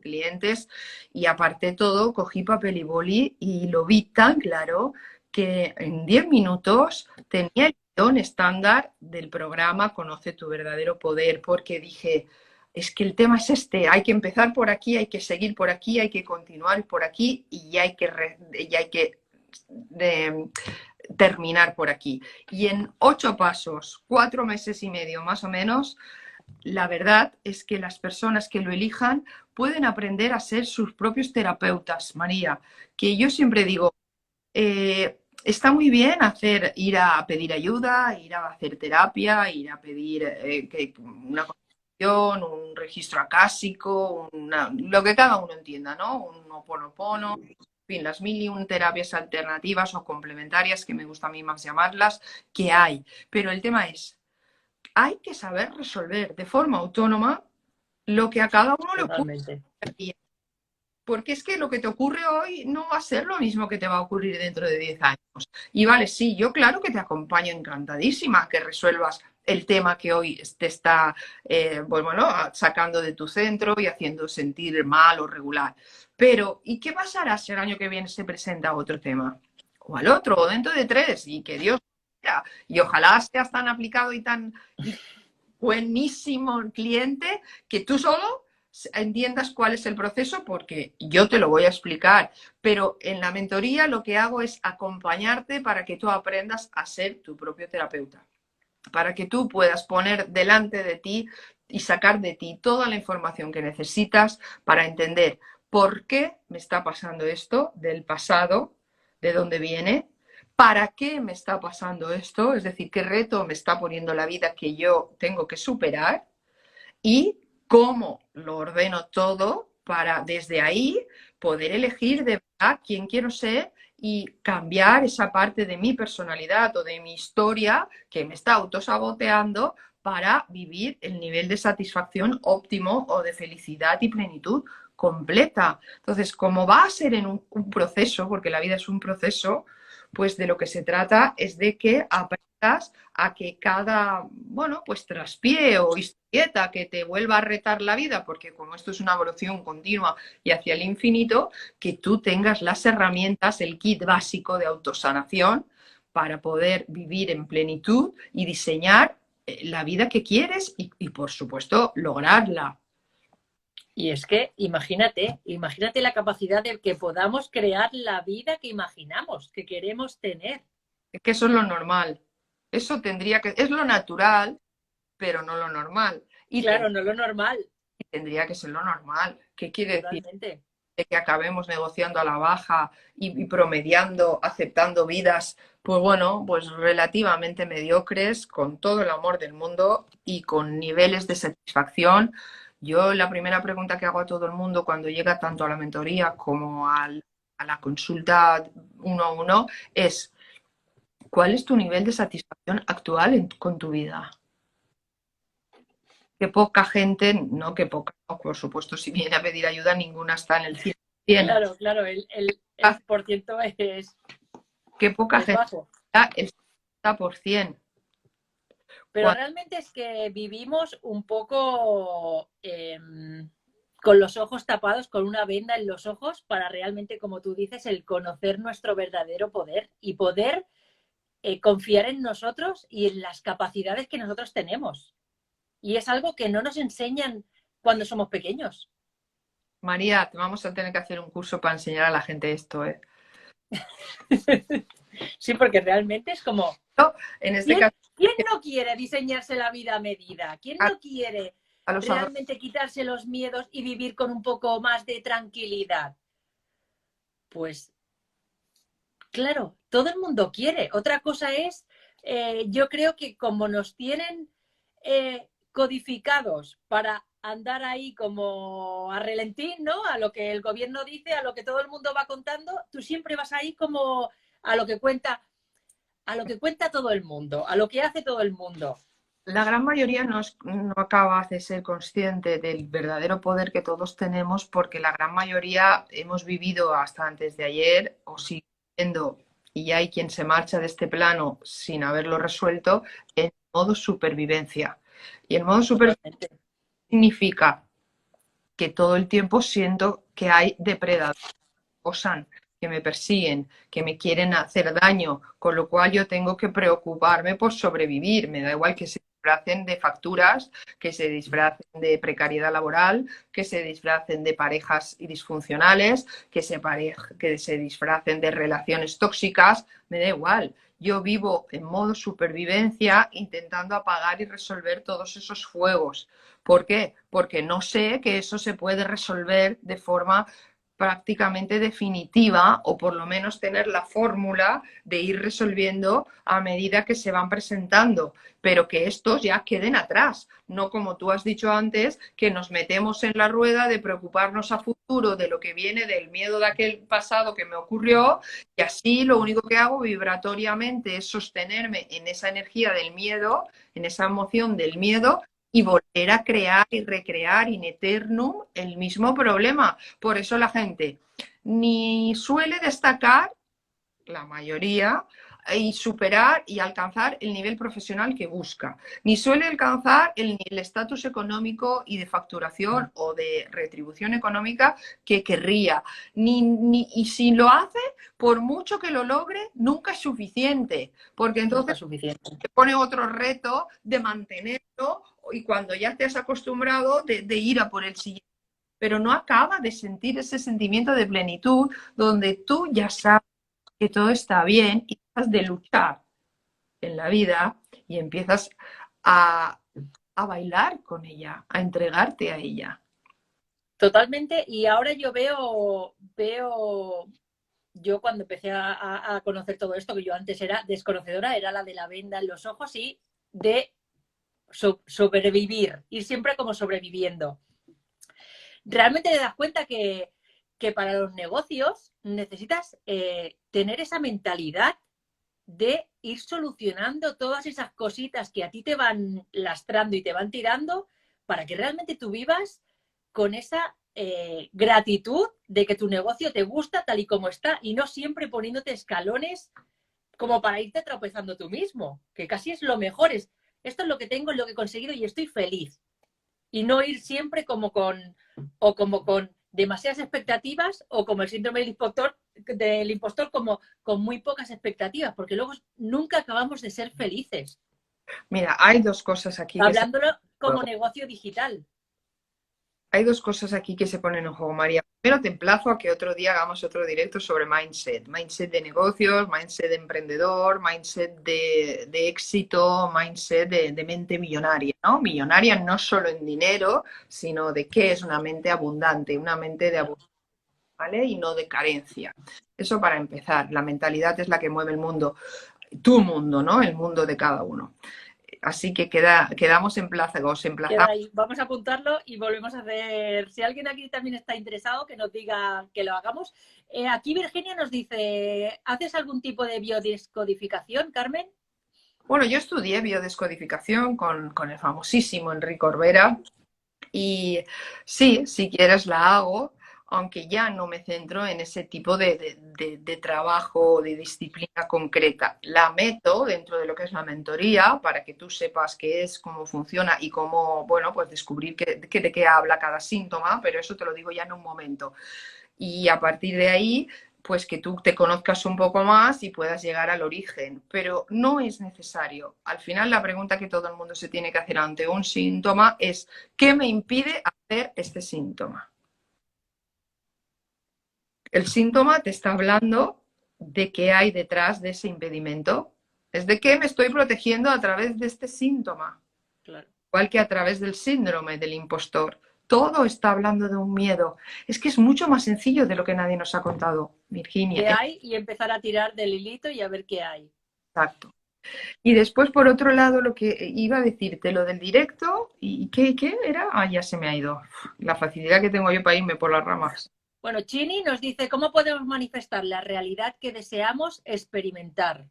clientes y aparte todo, cogí papel y boli y lo vi tan claro que en 10 minutos tenía el guión estándar del programa Conoce tu verdadero poder, porque dije, es que el tema es este, hay que empezar por aquí, hay que seguir por aquí, hay que continuar por aquí y ya hay que de terminar por aquí. Y en 8 pasos, 4 meses y medio más o menos, la verdad es que las personas que lo elijan pueden aprender a ser sus propios terapeutas, María. Que yo siempre digo, está muy bien ir a pedir ayuda, ir a hacer terapia, ir a pedir una consultación, un registro acásico, lo que cada uno entienda, ¿no? Un oponopono, en fin, las mil y un terapias alternativas o complementarias, que me gusta a mí más llamarlas, que hay. Pero el tema es, hay que saber resolver de forma autónoma lo que a cada uno le ocurre. Totalmente. Porque es que lo que te ocurre hoy no va a ser lo mismo que te va a ocurrir dentro de 10 años. Y vale, sí, yo claro que te acompaño encantadísima que resuelvas el tema que hoy te está pues bueno, sacando de tu centro y haciendo sentir mal o regular. Pero, ¿y qué pasará si el año que viene se presenta otro tema? O al otro, o dentro de 3, y que Dios quiera. Y ojalá seas tan aplicado y tan buenísimo cliente que tú solo entiendas cuál es el proceso porque yo te lo voy a explicar, pero en la mentoría lo que hago es acompañarte para que tú aprendas a ser tu propio terapeuta, para que tú puedas poner delante de ti y sacar de ti toda la información que necesitas para entender por qué me está pasando esto del pasado, de dónde viene, para qué me está pasando esto, es decir, qué reto me está poniendo la vida que yo tengo que superar y cómo lo ordeno todo para desde ahí poder elegir de verdad quién quiero ser y cambiar esa parte de mi personalidad o de mi historia que me está autosaboteando para vivir el nivel de satisfacción óptimo o de felicidad y plenitud completa. Entonces, como va a ser en un proceso, porque la vida es un proceso, pues de lo que se trata es de que aprendas a que cada, bueno, pues traspié o historieta que te vuelva a retar la vida, porque como esto es una evolución continua y hacia el infinito, que tú tengas las herramientas, el kit básico de autosanación para poder vivir en plenitud y diseñar la vida que quieres y por supuesto, lograrla. Y es que imagínate la capacidad de que podamos crear la vida que imaginamos, que queremos tener. Es que eso es lo normal. Eso tendría que, es lo natural, pero no lo normal. Claro, no lo normal, Tendría que ser lo normal. ¿Qué quiere decir? totalmente. De que acabemos negociando a la baja y promediando, aceptando vidas, pues bueno, pues relativamente mediocres, con todo el amor del mundo y con niveles de satisfacción. Yo la primera pregunta que hago a todo el mundo cuando llega tanto a la mentoría como a la consulta uno a uno es, ¿cuál es tu nivel de satisfacción actual con tu vida? que poca gente, no que poca, no, por supuesto, si viene a pedir ayuda, ninguna está en el 100%. Claro, claro, el por ciento Que poca es gente bajo. está el 70%. Pero realmente es que vivimos un poco con los ojos tapados, con una venda en los ojos, para realmente, como tú dices, el conocer nuestro verdadero poder y poder confiar en nosotros y en las capacidades que nosotros tenemos. Y es algo que no nos enseñan cuando somos pequeños. María, te vamos a tener que hacer un curso para enseñar a la gente esto, ¿eh? Sí, porque realmente es como, En este caso, ¿quién no quiere diseñarse la vida a medida? ¿Quién no quiere a los adolescentes, realmente quitarse los miedos y vivir con un poco más de tranquilidad? Pues claro, todo el mundo quiere. Otra cosa es, yo creo que como nos tienen codificados para andar ahí como a relentín, ¿no? A lo que el gobierno dice, a lo que todo el mundo va contando, tú siempre vas ahí como a lo que cuenta todo el mundo, a lo que hace todo el mundo. la gran mayoría no acaba de ser consciente del verdadero poder que todos tenemos porque la gran mayoría hemos vivido hasta antes de ayer o sigue viviendo y hay quien se marcha de este plano sin haberlo resuelto en modo supervivencia. Y el modo supervivencia Totalmente. significa que todo el tiempo siento que hay depredadores, acosan, que me persiguen, que me quieren hacer daño, con lo cual yo tengo que preocuparme por sobrevivir. Me da igual que se disfracen de facturas, que se disfracen de precariedad laboral, que se disfracen de parejas disfuncionales, que se disfracen de relaciones tóxicas, me da igual. Yo vivo en modo supervivencia intentando apagar y resolver todos esos fuegos. ¿Por qué? Porque no sé que eso se puede resolver de forma prácticamente definitiva o por lo menos tener la fórmula de ir resolviendo a medida que se van presentando, pero que estos ya queden atrás, no como tú has dicho antes, que nos metemos en la rueda de preocuparnos a futuro de lo que viene del miedo de aquel pasado que me ocurrió y así lo único que hago vibratoriamente es sostenerme en esa energía del miedo, en esa emoción del miedo y volver a crear y recrear in eternum el mismo problema. Por eso la gente ni suele destacar, la mayoría, y superar y alcanzar el nivel profesional que busca, ni suele alcanzar el estatus económico y de facturación o de retribución económica que querría, y si lo hace, por mucho que lo logre, nunca es suficiente, porque Nunca entonces es suficiente. te pone otro reto de mantenerlo y cuando ya te has acostumbrado de ir a por el siguiente, pero no acaba de sentir ese sentimiento de plenitud donde tú ya sabes que todo está bien y dejas de luchar en la vida y empiezas a, a bailar con ella, a entregarte a ella. Totalmente. Y ahora yo yo cuando empecé a conocer todo esto, que yo antes era desconocedora, era la de la venda en los ojos y de sobrevivir, ir siempre como sobreviviendo. Realmente te das cuenta que para los negocios necesitas tener esa mentalidad de ir solucionando todas esas cositas que a ti te van lastrando y te van tirando para que realmente tú vivas con esa gratitud de que tu negocio te gusta tal y como está y no siempre poniéndote escalones como para irte tropezando tú mismo, que casi es lo mejor. Esto es lo que tengo, es lo que he conseguido y estoy feliz. Y no ir siempre como con demasiadas expectativas o como el síndrome del impostor como con muy pocas expectativas, porque luego nunca acabamos de ser felices. Mira, hay dos cosas aquí que se Hablándolo como negocio digital. Hay dos cosas aquí que se ponen en juego, María. Primero te emplazo a que otro día hagamos otro directo sobre mindset. Mindset de negocios, mindset de emprendedor, mindset de éxito, mindset de mente millonaria, ¿no? Millonaria no solo en dinero, sino de qué es una mente abundante, una mente de abundancia, ¿vale? Y no de carencia. Eso para empezar. La mentalidad es la que mueve el mundo. Tu mundo, ¿no? El mundo de cada uno. Así que quedamos os Queda emplazamos. ahí. Vamos a apuntarlo y volvemos a hacer. Si alguien aquí también está interesado, que nos diga que lo hagamos. Aquí Virginia nos dice: ¿haces algún tipo de biodescodificación, Carmen? Bueno, yo estudié biodescodificación con el famosísimo Enrique Corbera y sí, si quieres la hago, aunque ya no me centro en ese tipo de trabajo, de disciplina concreta. La meto dentro de lo que es la mentoría para que tú sepas qué es, cómo funciona y cómo, bueno, pues descubrir de qué habla cada síntoma, pero eso te lo digo ya en un momento. Y a partir de ahí, pues que tú te conozcas un poco más y puedas llegar al origen, pero no es necesario. Al final la pregunta que todo el mundo se tiene que hacer ante un síntoma es ¿qué me impide hacer este síntoma? El síntoma te está hablando de qué hay detrás de ese impedimento. Es de qué me estoy protegiendo a través de este síntoma. Claro. Igual que a través del síndrome del impostor. Todo está hablando de un miedo. Es que es mucho más sencillo de lo que nadie nos ha contado, Virginia. ¿Qué hay? Y empezar a tirar del hilito y a ver qué hay. Exacto. Y después, por otro lado, lo que iba a decirte, lo del directo, ¿y qué era? Ah, ya se me ha ido. La facilidad que tengo yo para irme por las ramas. Bueno, Chini nos dice, ¿cómo podemos manifestar la realidad que deseamos experimentar?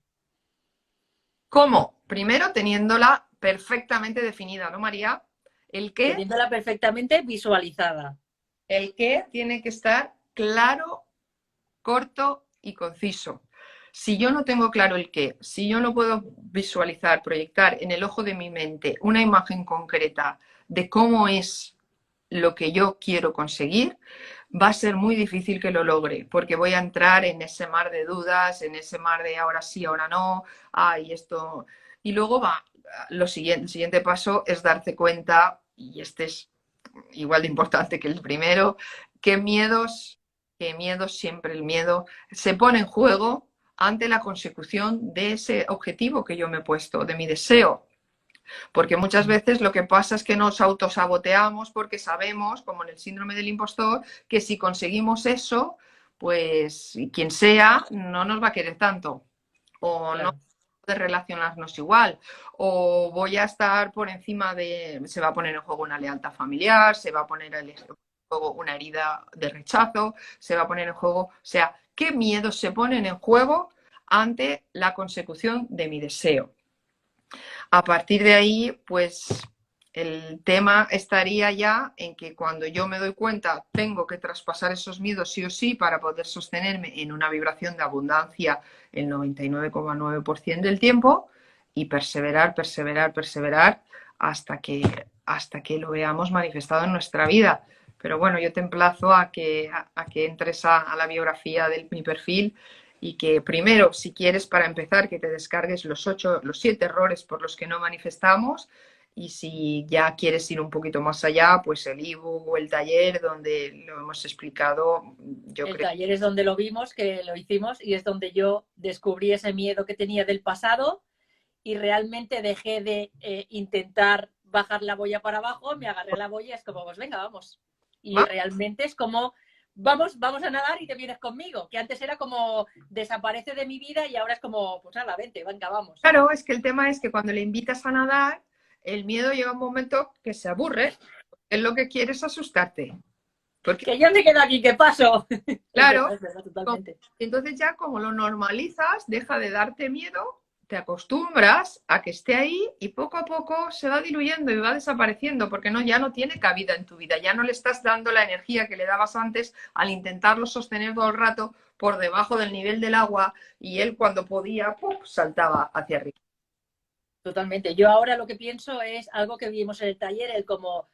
¿Cómo? Primero, teniéndola perfectamente definida, ¿no, María? Teniéndola perfectamente visualizada. El qué tiene que estar claro, corto y conciso. Si yo no tengo claro el qué, si yo no puedo visualizar, proyectar en el ojo de mi mente una imagen concreta de cómo es lo que yo quiero conseguir, va a ser muy difícil que lo logre, porque voy a entrar en ese mar de dudas, en ese mar de ahora sí, ahora no, ay, esto. Y luego va, el siguiente paso es darte cuenta, y este es igual de importante que el primero, qué miedos, siempre el miedo se pone en juego ante la consecución de ese objetivo que yo me he puesto, de mi deseo. Porque muchas veces lo que pasa es que nos autosaboteamos porque sabemos, como en el síndrome del impostor, que si conseguimos eso, pues quien sea no nos va a querer tanto o no Claro. de relacionarnos igual, o voy a estar por encima de, se va a poner en juego una lealtad familiar, se va a poner en juego una herida de rechazo, se va a poner en juego, o sea, qué miedos se ponen en juego ante la consecución de mi deseo. A partir de ahí, pues el tema estaría ya en que cuando yo me doy cuenta tengo que traspasar esos miedos sí o sí para poder sostenerme en una vibración de abundancia el 99,9% del tiempo y perseverar, perseverar, perseverar hasta que lo veamos manifestado en nuestra vida. Pero bueno, yo te emplazo a que entres a la biografía de mi perfil y que primero, si quieres, para empezar, que te descargues los 7 errores por los que no manifestamos y si ya quieres ir un poquito más allá, pues el ebook o el taller donde lo hemos explicado, yo El creo. taller es donde lo vimos, que lo hicimos, y es donde yo descubrí ese miedo que tenía del pasado y realmente dejé de intentar bajar la boya para abajo, me agarré a la boya y es como, pues venga, vamos. Y realmente es como, vamos a nadar y te vienes conmigo, que antes era como, desaparece de mi vida y ahora es como, pues la vente, venga, vamos. Claro, es que el tema es que cuando le invitas a nadar, el miedo llega un momento que se aburre, es lo que quiere es asustarte. Porque, Que yo me quedo aquí, ¿qué paso? claro, Es verdad, totalmente. entonces ya como lo normalizas, deja de darte miedo, te acostumbras a que esté ahí y poco a poco se va diluyendo y va desapareciendo porque no, ya no tiene cabida en tu vida, ya no le estás dando la energía que le dabas antes al intentarlo sostener todo el rato por debajo del nivel del agua y él cuando podía, ¡pum!, saltaba hacia arriba. Totalmente. Yo ahora lo que pienso es algo que vimos en el taller, el como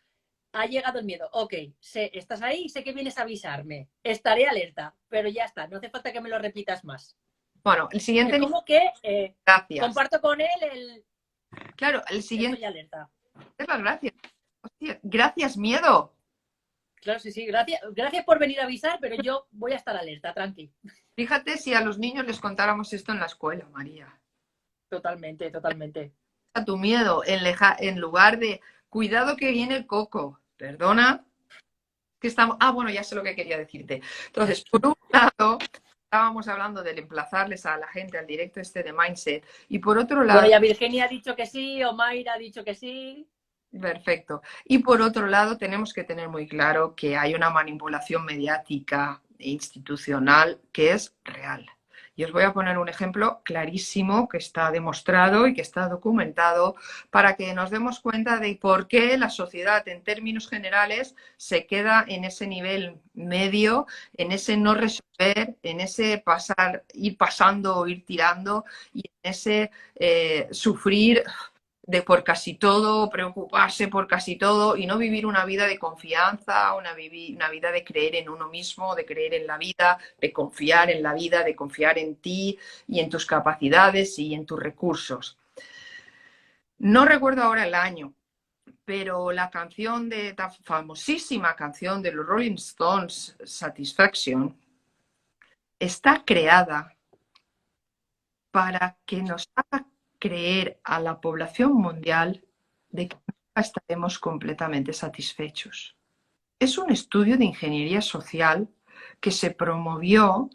ha llegado el miedo. Ok, estás ahí, sé que vienes a avisarme. Estaré alerta, pero ya está, no hace falta que me lo repitas más. Bueno, el Es siguiente nivel, como que gracias. comparto con él el Claro, el siguiente estoy alerta. es las gracias. Hostia, gracias, miedo. Claro, sí, sí, gracias por venir a avisar, pero yo voy a estar alerta, tranqui. Fíjate si a los niños les contáramos esto en la escuela, María. Totalmente, totalmente. A tu miedo, en lugar de cuidado que viene el coco. Perdona, que estamos. Ah, bueno, ya sé lo que quería decirte. Entonces, por un lado, estábamos hablando del emplazarles a la gente al directo este de Mindset. Y por otro Bueno, lado, ya Virginia ha dicho que sí, Omaira ha dicho que sí. perfecto. Y por otro lado, tenemos que tener muy claro que hay una manipulación mediática e institucional que es real. Y os voy a poner un ejemplo clarísimo que está demostrado y que está documentado para que nos demos cuenta de por qué la sociedad en términos generales se queda en ese nivel medio, en ese no resolver, en ese pasar, ir pasando o ir tirando y en ese sufrir de por casi todo, preocuparse por casi todo y no vivir una vida de confianza, una vida de creer en uno mismo, de creer en la vida, de confiar en la vida, de confiar en ti y en tus capacidades y en tus recursos. No recuerdo ahora el año, pero la canción de la famosísima canción de los Rolling Stones, Satisfaction, está creada para que nos haga creer a la población mundial de que nunca estaremos completamente satisfechos. Es un estudio de ingeniería social que se promovió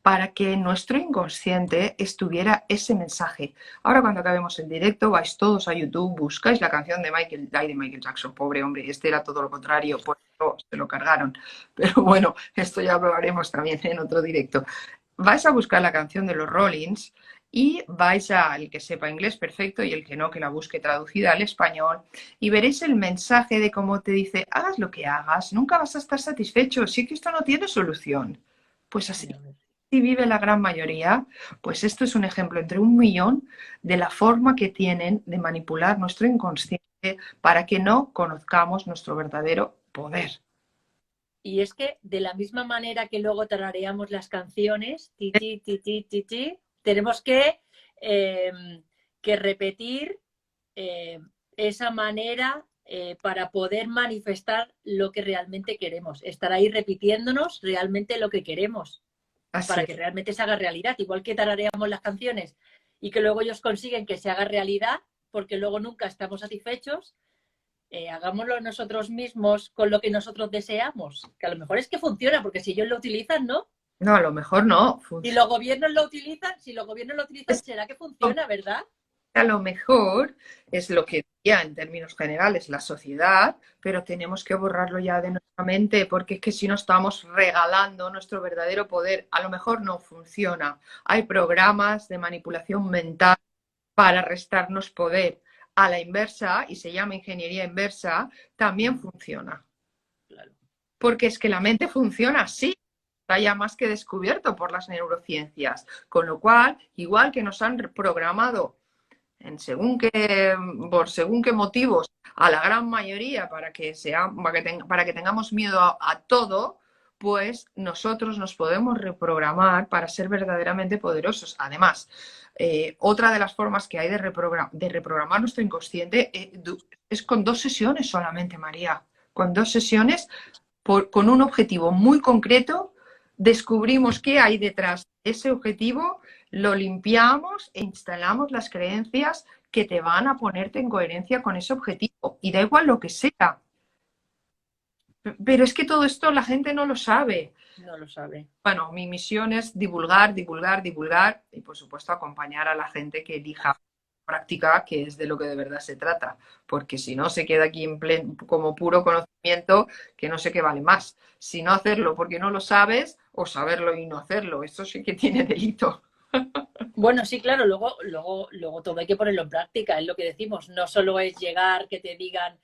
para que en nuestro inconsciente estuviera ese mensaje. Ahora cuando acabemos el directo vais todos a YouTube, buscáis la canción de Michael Jackson, pobre hombre, este era todo lo contrario, por eso se lo cargaron. Pero bueno, esto ya lo haremos también en otro directo. Vais a buscar la canción de los Rollins y vais el que sepa inglés perfecto y el que no, que la busque traducida al español y veréis el mensaje de cómo te dice, hagas lo que hagas, nunca vas a estar satisfecho, sí que esto no tiene solución. Pues así vive la gran mayoría, pues esto es un ejemplo entre 1.000.000 de la forma que tienen de manipular nuestro inconsciente para que no conozcamos nuestro verdadero poder. Y es que de la misma manera que luego tarareamos las canciones, ti, ti, ti, ti, ti, ti, tenemos que repetir esa manera para poder manifestar lo que realmente queremos. Estar ahí repitiéndonos realmente lo que queremos. Así para es. que realmente se haga realidad. Igual que tarareamos las canciones y que luego ellos consiguen que se haga realidad, porque luego nunca estamos satisfechos, hagámoslo nosotros mismos con lo que nosotros deseamos. Que a lo mejor es que funciona, porque si ellos lo utilizan, ¿no? No, a lo mejor no. Si los gobiernos lo utilizan, será que funciona, ¿verdad? A lo mejor es lo que diría en términos generales la sociedad, pero tenemos que borrarlo ya de nuestra mente porque es que si no estamos regalando nuestro verdadero poder, a lo mejor no funciona. Hay programas de manipulación mental para restarnos poder. A la inversa, y se llama ingeniería inversa, también funciona. Claro. Porque es que la mente funciona así. Está ya más que descubierto por las neurociencias. Con lo cual, igual que nos han programado por según qué motivos a la gran mayoría para que tengamos miedo a todo, pues nosotros nos podemos reprogramar para ser verdaderamente poderosos. Además, otra de las formas que hay de reprogramar nuestro inconsciente es con 2 sesiones solamente, María. Con 2 sesiones, con un objetivo muy concreto, descubrimos qué hay detrás de ese objetivo, lo limpiamos e instalamos las creencias que te van a ponerte en coherencia con ese objetivo. Y da igual lo que sea. Pero es que todo esto la gente no lo sabe. No lo sabe. Bueno, mi misión es divulgar, divulgar, divulgar y por supuesto acompañar a la gente que elija práctica, que es de lo que de verdad se trata, porque si no se queda aquí como puro conocimiento, que no sé qué vale más. Si no hacerlo porque no lo sabes, o saberlo y no hacerlo, eso sí que tiene delito. Bueno, sí, claro, luego todo hay que ponerlo en práctica, es lo que decimos, no solo es llegar, que te digan,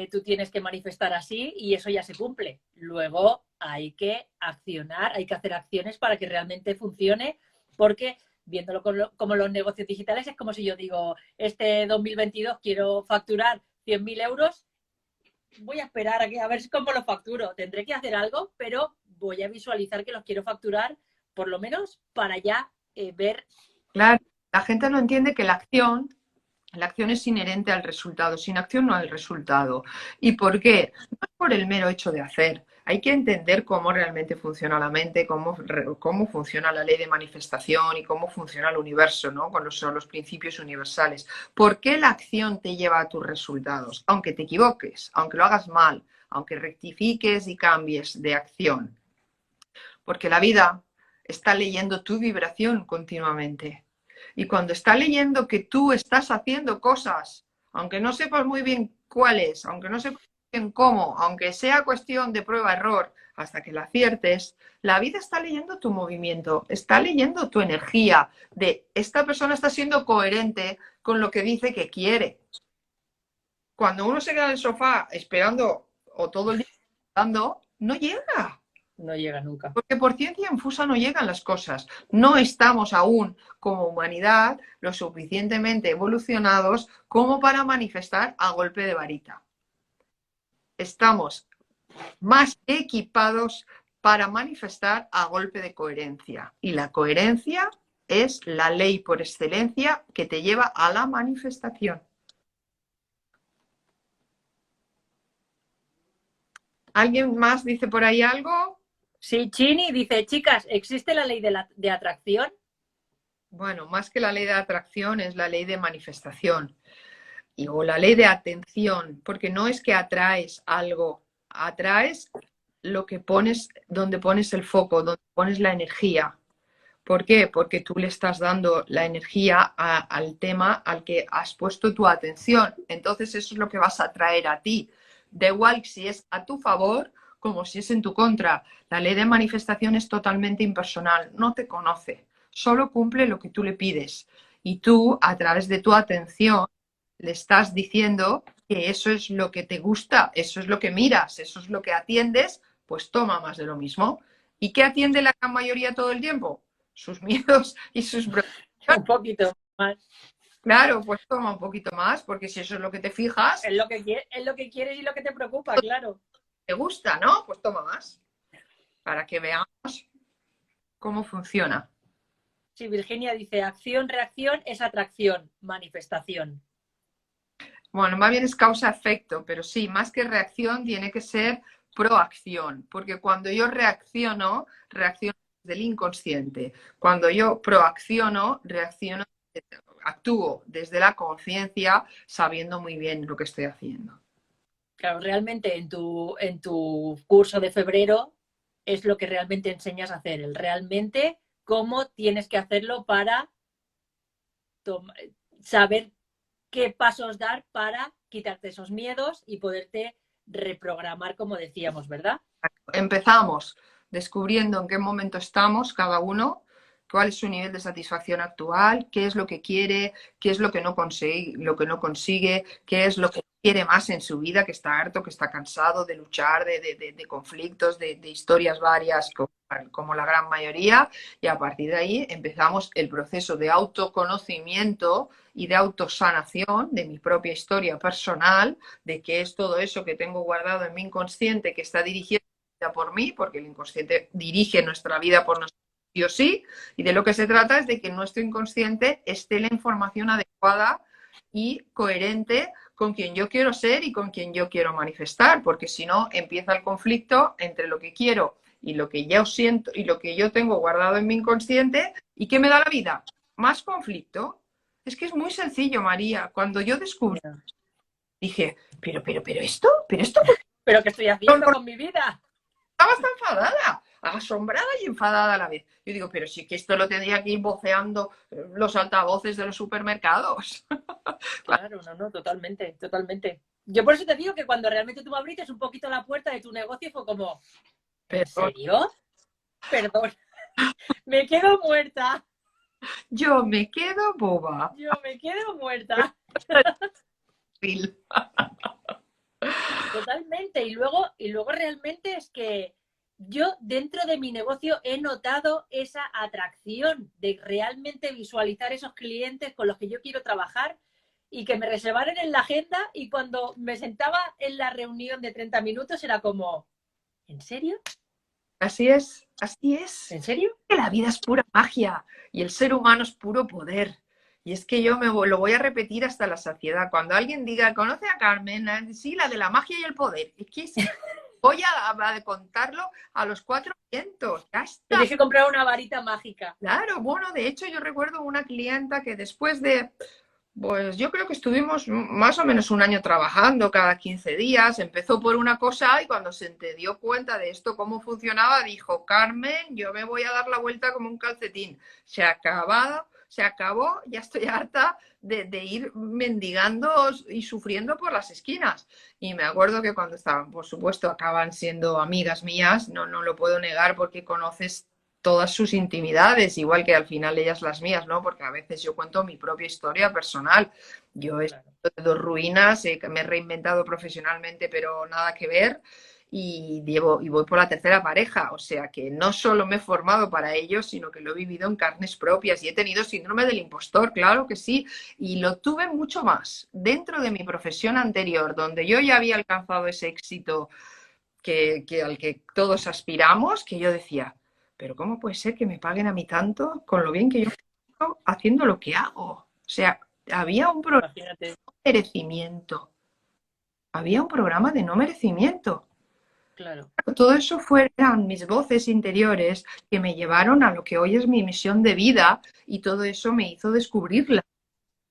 tú tienes que manifestar así y eso ya se cumple. Luego hay que accionar, hay que hacer acciones para que realmente funcione, porque viéndolo como los negocios digitales es como si yo digo, este 2022 quiero facturar 100.000 euros, voy a esperar a ver cómo lo facturo. Tendré que hacer algo, pero voy a visualizar que los quiero facturar, por lo menos para ya ver. Claro, la gente no entiende que la acción es inherente al resultado. Sin acción no hay resultado. ¿Y por qué? No es por el mero hecho de hacer. Hay que entender cómo realmente funciona la mente, cómo funciona la ley de manifestación y cómo funciona el universo, ¿no? Son los principios universales. ¿Por qué la acción te lleva a tus resultados? Aunque te equivoques, aunque lo hagas mal, aunque rectifiques y cambies de acción. Porque la vida está leyendo tu vibración continuamente. Y cuando está leyendo que tú estás haciendo cosas, aunque no sepas muy bien cuáles, aunque no sepas en cómo, aunque sea cuestión de prueba-error, hasta que la aciertes, la vida está leyendo tu movimiento, está leyendo tu energía, de esta persona está siendo coherente con lo que dice que quiere. Cuando uno se queda en el sofá esperando o todo el día esperando, no llega. No llega nunca. Porque por ciencia infusa no llegan las cosas. No estamos aún como humanidad lo suficientemente evolucionados como para manifestar a golpe de varita. Estamos más equipados para manifestar a golpe de coherencia. Y la coherencia es la ley por excelencia que te lleva a la manifestación. ¿Alguien más dice por ahí algo? Sí, Chini dice, chicas, ¿existe la ley de atracción? Bueno, más que la ley de atracción es la ley de manifestación o la ley de atención, porque no es que atraes algo, atraes lo que pones, donde pones el foco, donde pones la energía. ¿Por qué? Porque tú le estás dando la energía al tema al que has puesto tu atención. Entonces eso es lo que vas a traer a ti. Da igual si es a tu favor como si es en tu contra. La ley de manifestación es totalmente impersonal, no te conoce, solo cumple lo que tú le pides. Y tú, a través de tu atención, le estás diciendo que eso es lo que te gusta, eso es lo que miras, eso es lo que atiendes, pues toma más de lo mismo. ¿Y qué atiende la gran mayoría todo el tiempo? Sus miedos y sus preocupaciones. Un poquito más. Claro, pues toma un poquito más, porque si eso es lo que te fijas, Es lo que quieres y lo que te preocupa, claro. te gusta, ¿no? Pues toma más, para que veamos cómo funciona. Sí, Virginia dice, acción, reacción es atracción, manifestación. Bueno, más bien es causa-efecto, pero sí, más que reacción tiene que ser proacción, porque cuando yo reacciono desde el inconsciente. Cuando yo proacciono, actúo desde la conciencia, sabiendo muy bien lo que estoy haciendo. Claro, realmente en tu curso de febrero es lo que realmente enseñas a hacer, el realmente cómo tienes que hacerlo para saber qué pasos dar para quitarte esos miedos y poderte reprogramar, como decíamos, ¿verdad? Empezamos descubriendo en qué momento estamos cada uno, cuál es su nivel de satisfacción actual, qué es lo que quiere, qué es lo que no consigue, qué es lo que quiere más en su vida, que está harto, que está cansado de luchar, de conflictos, de historias varias, como la gran mayoría, y a partir de ahí empezamos el proceso de autoconocimiento y de autosanación de mi propia historia personal, de qué es todo eso que tengo guardado en mi inconsciente que está dirigiendo por mí, porque el inconsciente dirige nuestra vida por nosotros sí o sí, y de lo que se trata es de que en nuestro inconsciente esté la información adecuada y coherente con quien yo quiero ser y con quien yo quiero manifestar, porque si no empieza el conflicto entre lo que quiero y lo que yo siento y lo que yo tengo guardado en mi inconsciente. ¿Y qué me da la vida? Más conflicto. Es que es muy sencillo, María. Cuando yo descubrí, dije, pero esto, ¿Pero qué estoy haciendo con mi vida? estaba hasta enfadada, asombrada y enfadada a la vez. Yo digo, pero sí que esto lo tendría que ir voceando los altavoces de los supermercados. Claro, no, totalmente, totalmente. Yo por eso te digo que cuando realmente tú me abriste un poquito la puerta de tu negocio fue como, ¿en serio? Perdón. Me quedo muerta. Yo me quedo boba. Yo me quedo muerta. Totalmente. Y luego realmente es que yo dentro de mi negocio he notado esa atracción de realmente visualizar esos clientes con los que yo quiero trabajar y que me reservaran en la agenda y cuando me sentaba en la reunión de 30 minutos era como, ¿en serio? Así es, así es. ¿En serio? Que la vida es pura magia y el ser humano es puro poder. Y es que yo lo voy a repetir hasta la saciedad. Cuando alguien diga, ¿conoce a Carmen? Sí, la de la magia y el poder. Es que sí, voy a contarlo a los 4 vientos. Ya está. Tienes que comprar una varita mágica. Claro, bueno, de hecho yo recuerdo una clienta que después de Pues yo creo que estuvimos más o menos un año trabajando cada 15 días. Empezó por una cosa y cuando se dio cuenta de esto, cómo funcionaba, dijo, Carmen, yo me voy a dar la vuelta como un calcetín. Se acabó, ya estoy harta de ir mendigando y sufriendo por las esquinas. Y me acuerdo que cuando estaban, por supuesto, acaban siendo amigas mías, no lo puedo negar porque conoces todas sus intimidades, igual que al final ellas las mías, ¿no? Porque a veces yo cuento mi propia historia personal. Yo he Claro. estado de dos ruinas, me he reinventado profesionalmente, pero nada que ver. Y voy por la tercera pareja, o sea que no solo me he formado para ello, sino que lo he vivido en carnes propias y he tenido síndrome del impostor, claro que sí, y lo tuve mucho más dentro de mi profesión anterior, donde yo ya había alcanzado ese éxito al que todos aspiramos, que yo decía, pero ¿cómo puede ser que me paguen a mí tanto con lo bien que yo estoy haciendo lo que hago? O sea, había un programa Imagínate, de merecimiento, había un programa de no merecimiento. claro. Todo eso fueron mis voces interiores que me llevaron a lo que hoy es mi misión de vida y todo eso me hizo descubrirla.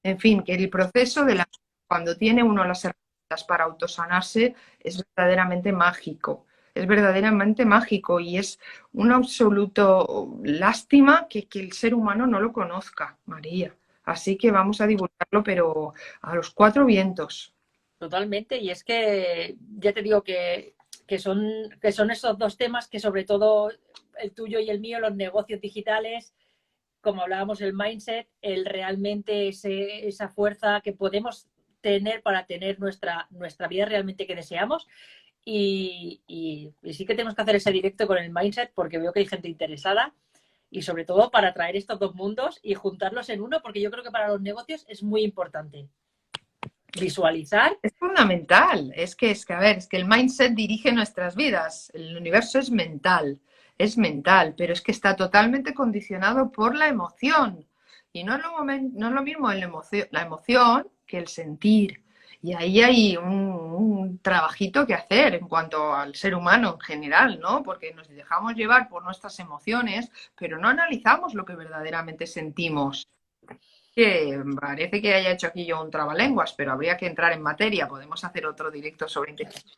En fin, que el proceso de cuando tiene uno las herramientas para autosanarse es verdaderamente mágico. Es verdaderamente mágico y es una absoluto lástima que el ser humano no lo conozca, María. Así que vamos a divulgarlo, pero a los cuatro vientos. Totalmente, y es que ya te digo que son esos dos temas que sobre todo el tuyo y el mío, los negocios digitales, como hablábamos, el mindset, el realmente esa fuerza que podemos tener para tener nuestra vida realmente que deseamos. Y sí que tenemos que hacer ese directo con el mindset porque veo que hay gente interesada y sobre todo para traer estos dos mundos y juntarlos en uno porque yo creo que para los negocios es muy importante visualizar. Es fundamental. A ver, es que el mindset dirige nuestras vidas. El universo es mental, pero es que está totalmente condicionado por la emoción. Y no es lo mismo la emoción que el sentir. Y ahí hay un trabajito que hacer en cuanto al ser humano en general, ¿no? Porque nos dejamos llevar por nuestras emociones, pero no analizamos lo que verdaderamente sentimos. Que parece que haya hecho aquí yo un trabalenguas, pero habría que entrar en materia. Podemos hacer otro directo sobre inteligencia.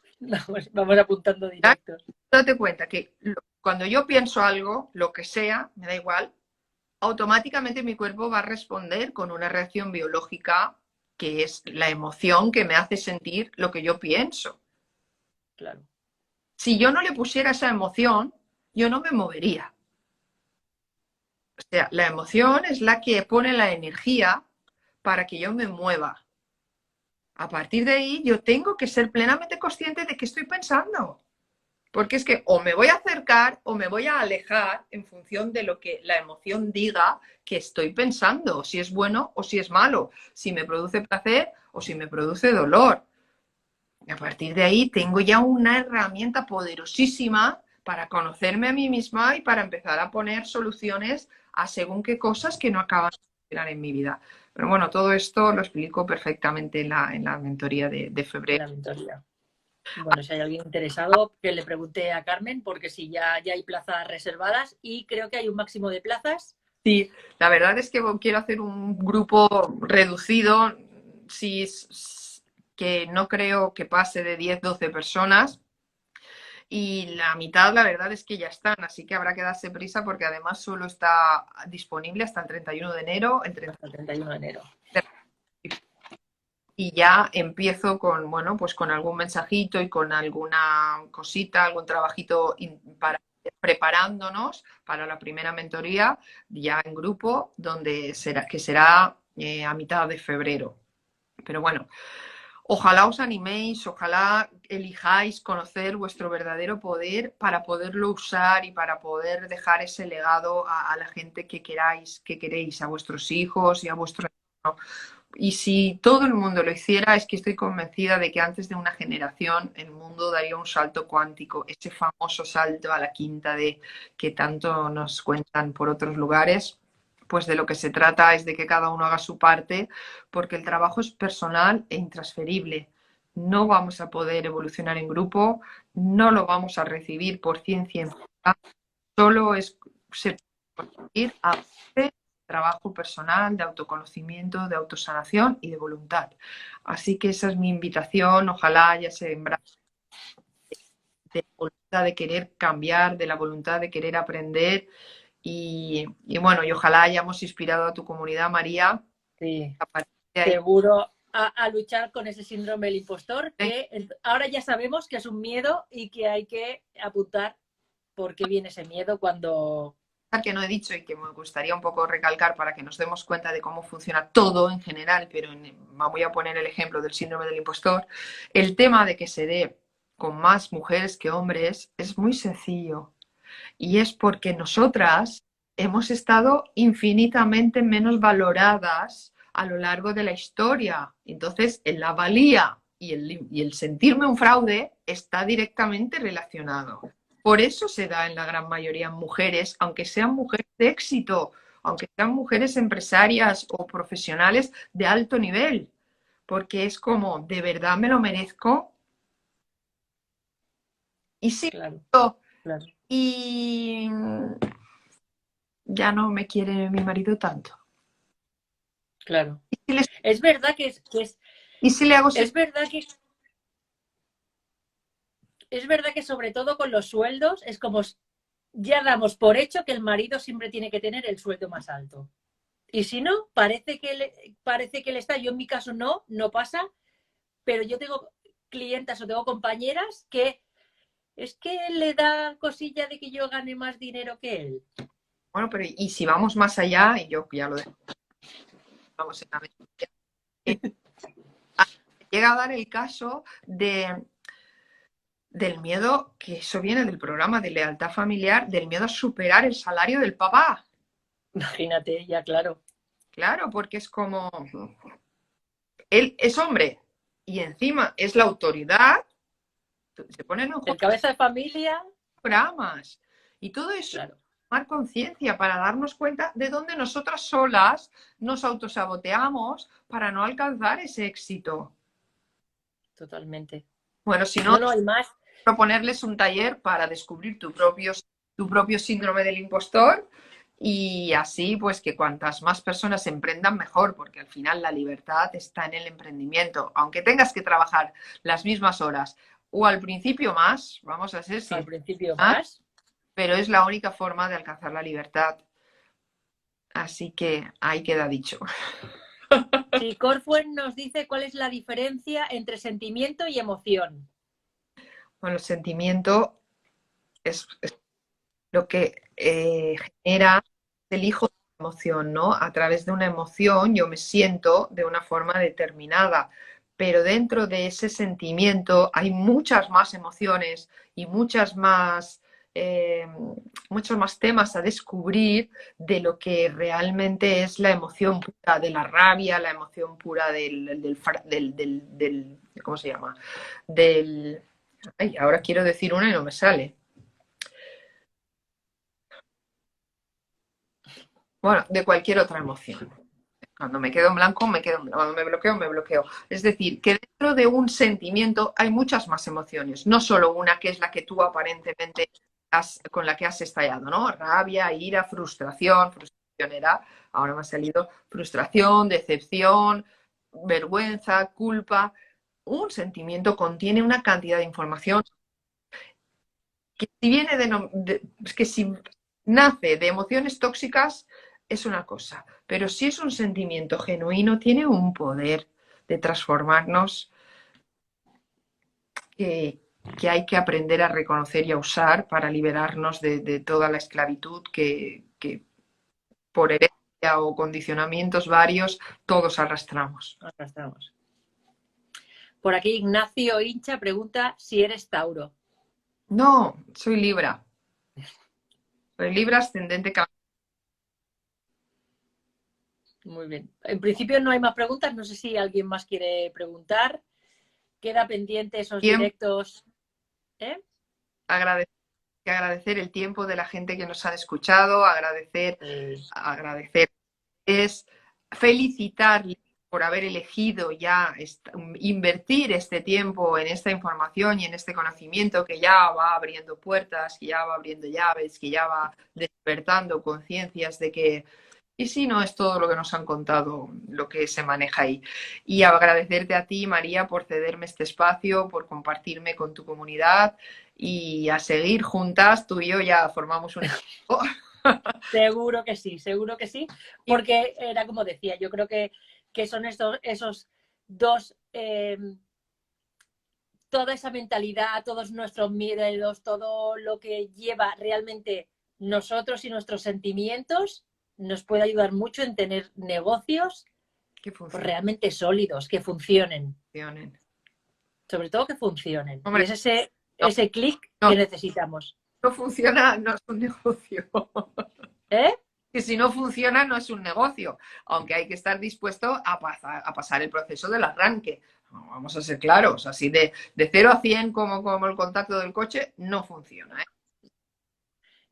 Vamos apuntando directos. Date cuenta que cuando yo pienso algo, lo que sea, me da igual, automáticamente mi cuerpo va a responder con una reacción biológica que es la emoción que me hace sentir lo que yo pienso. Claro. Si yo no le pusiera esa emoción, yo no me movería. O sea, la emoción es la que pone la energía para que yo me mueva. A partir de ahí, yo tengo que ser plenamente consciente de qué estoy pensando. Porque es que o me voy a acercar o me voy a alejar en función de lo que la emoción diga que estoy pensando, si es bueno o si es malo, si me produce placer o si me produce dolor. Y a partir de ahí tengo ya una herramienta poderosísima para conocerme a mí misma y para empezar a poner soluciones a según qué cosas que no acaban de funcionar en mi vida. Pero bueno, todo esto lo explico perfectamente en la mentoría de En febrero. la mentoría. Bueno, si hay alguien interesado, que le pregunte a Carmen, porque sí, ya hay plazas reservadas y creo que hay un máximo de plazas. Sí, la verdad es que quiero hacer un grupo reducido, sí, que no creo que pase de 10-12 personas y la mitad la verdad es que ya están, así que habrá que darse prisa porque además solo está disponible hasta el 31 de enero, Hasta el 31 de enero. y ya empiezo con, bueno, pues con algún mensajito y con alguna cosita, algún trabajito para preparándonos para la primera mentoría ya en grupo, que será a mitad de febrero. Pero bueno, ojalá os animéis, ojalá elijáis conocer vuestro verdadero poder para poderlo usar y para poder dejar ese legado a la gente que queréis, a vuestros hijos y a vuestro entorno. Y si todo el mundo lo hiciera, es que estoy convencida de que antes de una generación el mundo daría un salto cuántico, ese famoso salto a la quinta D que tanto nos cuentan por otros lugares. Pues de lo que se trata es de que cada uno haga su parte, porque el trabajo es personal e intransferible. No vamos a poder evolucionar en grupo, no lo vamos a recibir por ciencia empírica, solo es se puede ir a trabajo personal, de autoconocimiento, de autosanación y de voluntad. Así que esa es mi invitación. Ojalá haya sembrado de la voluntad de querer cambiar, de la voluntad de querer aprender y bueno, y ojalá hayamos inspirado a tu comunidad, María. Sí, A partir de ahí, seguro a luchar con ese síndrome del impostor, que ahora ya sabemos que es un miedo y que hay que apuntar por qué viene ese miedo cuando... que no he dicho y que me gustaría un poco recalcar para que nos demos cuenta de cómo funciona todo en general, pero voy a poner el ejemplo del síndrome del impostor. El tema de que se dé con más mujeres que hombres es muy sencillo y es porque nosotras hemos estado infinitamente menos valoradas a lo largo de la historia. Entonces, la valía y el sentirme un fraude está directamente relacionado. Por eso se da en la gran mayoría en mujeres, aunque sean mujeres de éxito, aunque sean mujeres empresarias o profesionales de alto nivel, porque es como, ¿de verdad me lo merezco? Y sí, Claro, claro, y ya no me quiere mi marido tanto. claro. ¿Y si le, Es verdad y si le hago es verdad que es verdad que sobre todo con los sueldos es como ya damos por hecho que el marido siempre tiene que tener el sueldo más alto. Y si no, parece que él está, yo en mi caso no pasa, pero yo tengo clientas o tengo compañeras que es que le da cosilla de que yo gane más dinero que él. Bueno, pero y si vamos más allá, y yo ya lo dejo, vamos en la llega a dar el caso del miedo, que eso viene del programa de lealtad familiar, del miedo a superar el salario del papá. Imagínate, ya claro. Claro, porque es como, él es hombre y encima es la autoridad, se ponen en juego El cabeza de familia, programas y todo eso. claro, Tomar conciencia para darnos cuenta de dónde nosotras solas nos autosaboteamos para no alcanzar ese éxito. totalmente. Bueno, si no, No, no hay más. proponerles un taller para descubrir tu propio síndrome del impostor y así pues que cuantas más personas emprendan mejor, porque al final la libertad está en el emprendimiento, aunque tengas que trabajar las mismas horas o al principio más, vamos a ser Al sinceros, principio más. pero es la única forma de alcanzar la libertad. Así que ahí queda dicho. Sí, Corfuen nos dice cuál es la diferencia entre sentimiento y emoción. Bueno, el sentimiento es lo que genera, elijo la emoción, ¿no? A través de una emoción yo me siento de una forma determinada, pero dentro de ese sentimiento hay muchas más emociones y muchos más temas a descubrir de lo que realmente es la emoción pura de la rabia, la emoción pura ¿cómo se llama? Ay, ahora quiero decir una y no me sale. Bueno, de cualquier otra emoción. Cuando me quedo en blanco, me quedo en blanco. Cuando me bloqueo, me bloqueo. Es decir, que dentro de un sentimiento hay muchas más emociones, no solo una que es la que tú aparentemente con la que has estallado, ¿no? Rabia, ira, frustración era, ahora me ha salido frustración, decepción, vergüenza, culpa. Un sentimiento contiene una cantidad de información que si viene que si nace de emociones tóxicas es una cosa, pero si es un sentimiento genuino tiene un poder de transformarnos que, que hay que aprender a reconocer y a usar para liberarnos de toda la esclavitud que por herencia o condicionamientos varios todos arrastramos. Arrastramos. Por aquí Ignacio Hincha pregunta si eres Tauro. No, soy Libra. Soy Libra ascendente. Muy bien. En principio no hay más preguntas. No sé si alguien más quiere preguntar. Queda pendiente esos Tiempo, directos. ¿Eh? agradecer el tiempo de la gente que nos ha escuchado, agradecer es felicitar por haber elegido ya invertir este tiempo en esta información y en este conocimiento que ya va abriendo puertas, que ya va abriendo llaves, que ya va despertando conciencias de que Y si no, es todo lo que nos han contado, lo que se maneja ahí. Y agradecerte a ti, María, por cederme este espacio, por compartirme con tu comunidad y a seguir juntas. Tú y yo ya formamos un equipo. Seguro que sí, porque era como decía, yo creo que son esos dos, toda esa mentalidad, todos nuestros miedos, todo lo que lleva realmente nosotros y nuestros sentimientos, nos puede ayudar mucho en tener negocios Que pues, funcione. realmente sólidos, que funcionen, Funcionen. sobre todo que funcionen. Y Hombre, es no, ese clic no, que necesitamos. no funciona, no es un negocio. ¿Eh? Que si no funciona, no es un negocio, aunque hay que estar dispuesto a pasar el proceso del arranque. Vamos a ser claros, así de 0 a 100 como el contacto del coche, no funciona. ¿Eh?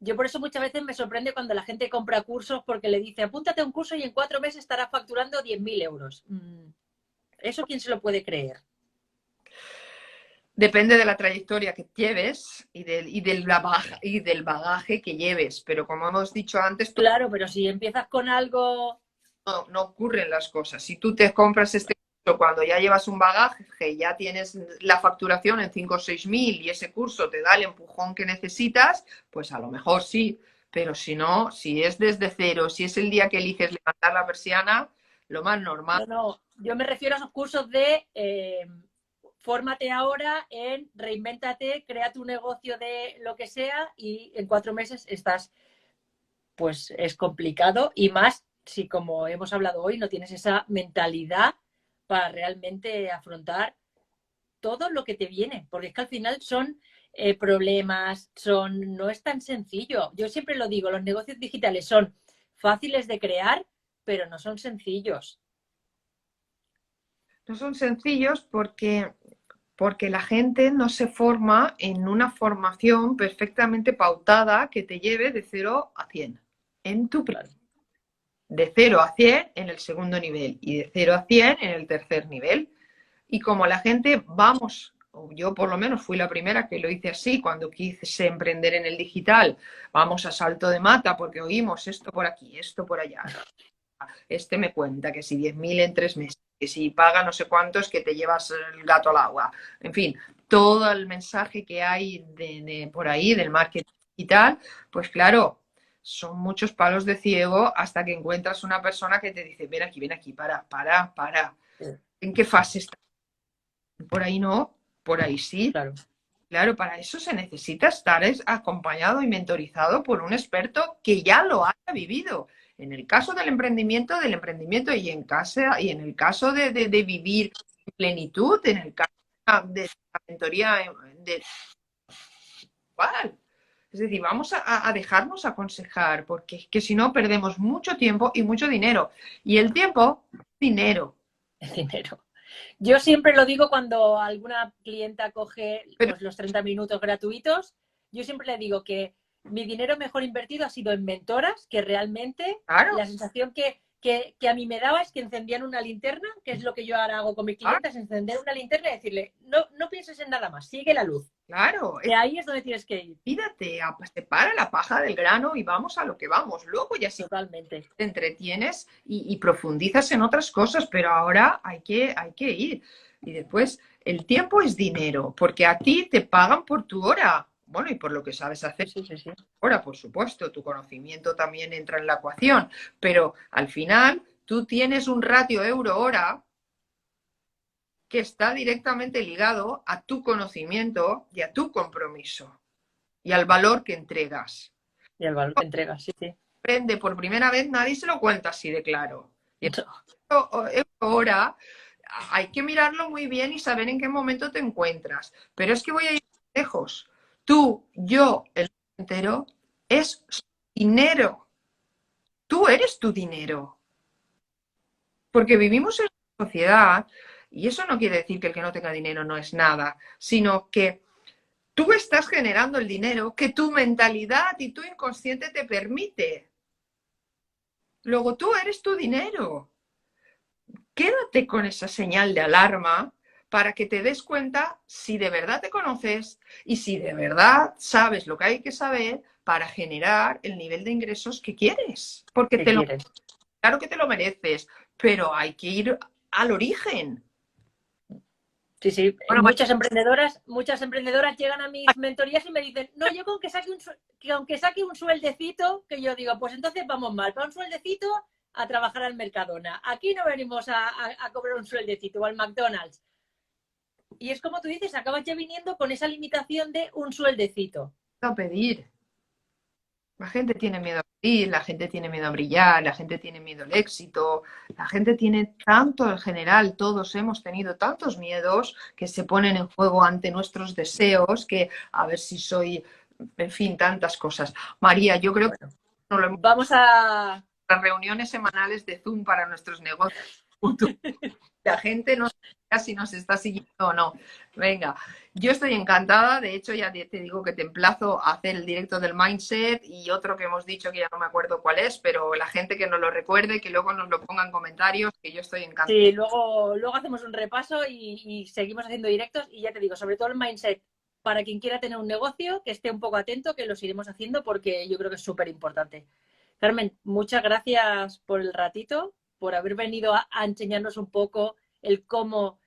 Yo por eso muchas veces me sorprende cuando la gente compra cursos porque le dice, apúntate a un curso y en 4 meses estarás facturando 10.000 euros. ¿Eso quién se lo puede creer? Depende de la trayectoria que lleves y del bagaje que lleves, pero como hemos dicho antes, Claro, pero si empiezas con algo... no ocurren las cosas. Si tú te compras este curso cuando ya llevas un bagaje, ya tienes la facturación en 5 o 6 mil y ese curso te da el empujón que necesitas, pues a lo mejor sí. Pero si no, si es desde cero, si es el día que eliges levantar la persiana, lo más normal. No, no, yo me refiero a esos cursos de fórmate ahora en reinvéntate, crea tu negocio de lo que sea y en 4 meses estás, pues es complicado y más si como hemos hablado hoy no tienes esa mentalidad para realmente afrontar todo lo que te viene, porque es que al final son problemas, no es tan sencillo. Yo siempre lo digo, los negocios digitales son fáciles de crear, pero no son sencillos. No son sencillos porque la gente no se forma en una formación perfectamente pautada que te lleve de 0 a 100 en tu Claro. de 0 a 100 en el segundo nivel y de 0 a 100 en el tercer nivel. Y como la gente vamos, o yo por lo menos fui la primera que lo hice así cuando quise emprender en el digital, vamos a salto de mata porque oímos esto por aquí, esto por allá. Este me cuenta que si 10.000 en 3 meses, que si paga no sé cuántos que te llevas el gato al agua. En fin, todo el mensaje que hay por ahí del marketing digital, pues claro, son muchos palos de ciego hasta que encuentras una persona que te dice, ven aquí, para. ¿En qué fase está? Por ahí no, por ahí sí. Claro. Claro, para eso se necesita estar acompañado y mentorizado por un experto que ya lo haya vivido. En el caso del emprendimiento y y en el caso de vivir en plenitud, en el caso de la mentoría de igual. Es decir, vamos a dejarnos aconsejar, porque es que si no perdemos mucho tiempo y mucho dinero. Y el tiempo, dinero. El dinero. Yo siempre lo digo cuando alguna clienta coge Pero pues, los 30 minutos gratuitos, yo siempre le digo que mi dinero mejor invertido ha sido en mentoras, que realmente claro, la sensación que a mí me daba es que encendían una linterna, que es lo que yo ahora hago con mis claro, clientes, encender una linterna y decirle, no pienses en nada más, sigue la luz. claro. Que ahí es donde tienes que ir. Pídate, separa la paja del grano y vamos a lo que vamos. Luego ya sí Totalmente. te entretienes y profundizas en otras cosas, pero ahora hay que ir. Y después, el tiempo es dinero, porque a ti te pagan por tu hora. Bueno, y por lo que sabes Sí, hacer sí, sí, sí. ahora, por supuesto, tu conocimiento también entra en la ecuación, pero al final tú tienes un ratio euro-hora que está directamente ligado a tu conocimiento y a tu compromiso y al valor que entregas. Y el valor que entregas, sí, sí. Aprende por primera vez, nadie se lo cuenta así de claro. Y No. ahora hay que mirarlo muy bien y saber en qué momento te encuentras. Pero es que voy a ir lejos. Tú, yo, el mundo entero, es dinero. Tú eres tu dinero. Porque vivimos en una sociedad, y eso no quiere decir que el que no tenga dinero no es nada, sino que tú estás generando el dinero que tu mentalidad y tu inconsciente te permite. Luego tú eres tu dinero. Quédate con esa señal de alarma para que te des cuenta si de verdad te conoces y si de verdad sabes lo que hay que saber para generar el nivel de ingresos que quieres. Porque ¿Qué te lo quieres? claro que te lo mereces, pero hay que ir al origen. Sí, sí. Bueno, Muchas emprendedoras llegan a mis mentorías y me dicen, no, yo con que aunque saque un sueldecito, que yo digo, pues entonces vamos mal, para un sueldecito a trabajar al Mercadona. Aquí no venimos a cobrar un sueldecito o al McDonald's. Y es como tú dices, acabas ya viniendo con esa limitación de un sueldecito. a pedir. La gente tiene miedo a pedir, la gente tiene miedo a brillar, la gente tiene miedo al éxito, la gente tiene tanto en general, todos hemos tenido tantos miedos que se ponen en juego ante nuestros deseos, que a ver si soy, en fin, tantas cosas. María, yo creo que Bueno, no lo hemos vamos a... las reuniones semanales de Zoom para nuestros negocios. La gente no sabe si nos está siguiendo o no. Venga, yo estoy encantada. De hecho, ya te digo que te emplazo a hacer el directo del Mindset y otro que hemos dicho que ya no me acuerdo cuál es, pero la gente que nos lo recuerde, que luego nos lo ponga en comentarios, que yo estoy encantada. Sí, luego hacemos un repaso y seguimos haciendo directos y ya te digo, sobre todo el mindset, para quien quiera tener un negocio, que esté un poco atento, que los iremos haciendo porque yo creo que es súper importante. Carmen, muchas gracias por el ratito, por haber venido a enseñarnos un poco el cómo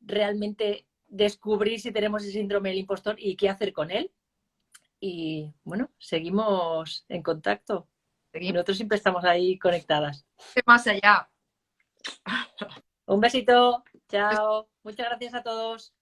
realmente descubrir si tenemos el síndrome del impostor y qué hacer con él. Y bueno, seguimos en contacto. Seguimos Nosotros siempre estamos ahí conectadas. más allá. Un besito, chao. Muchas gracias a todos.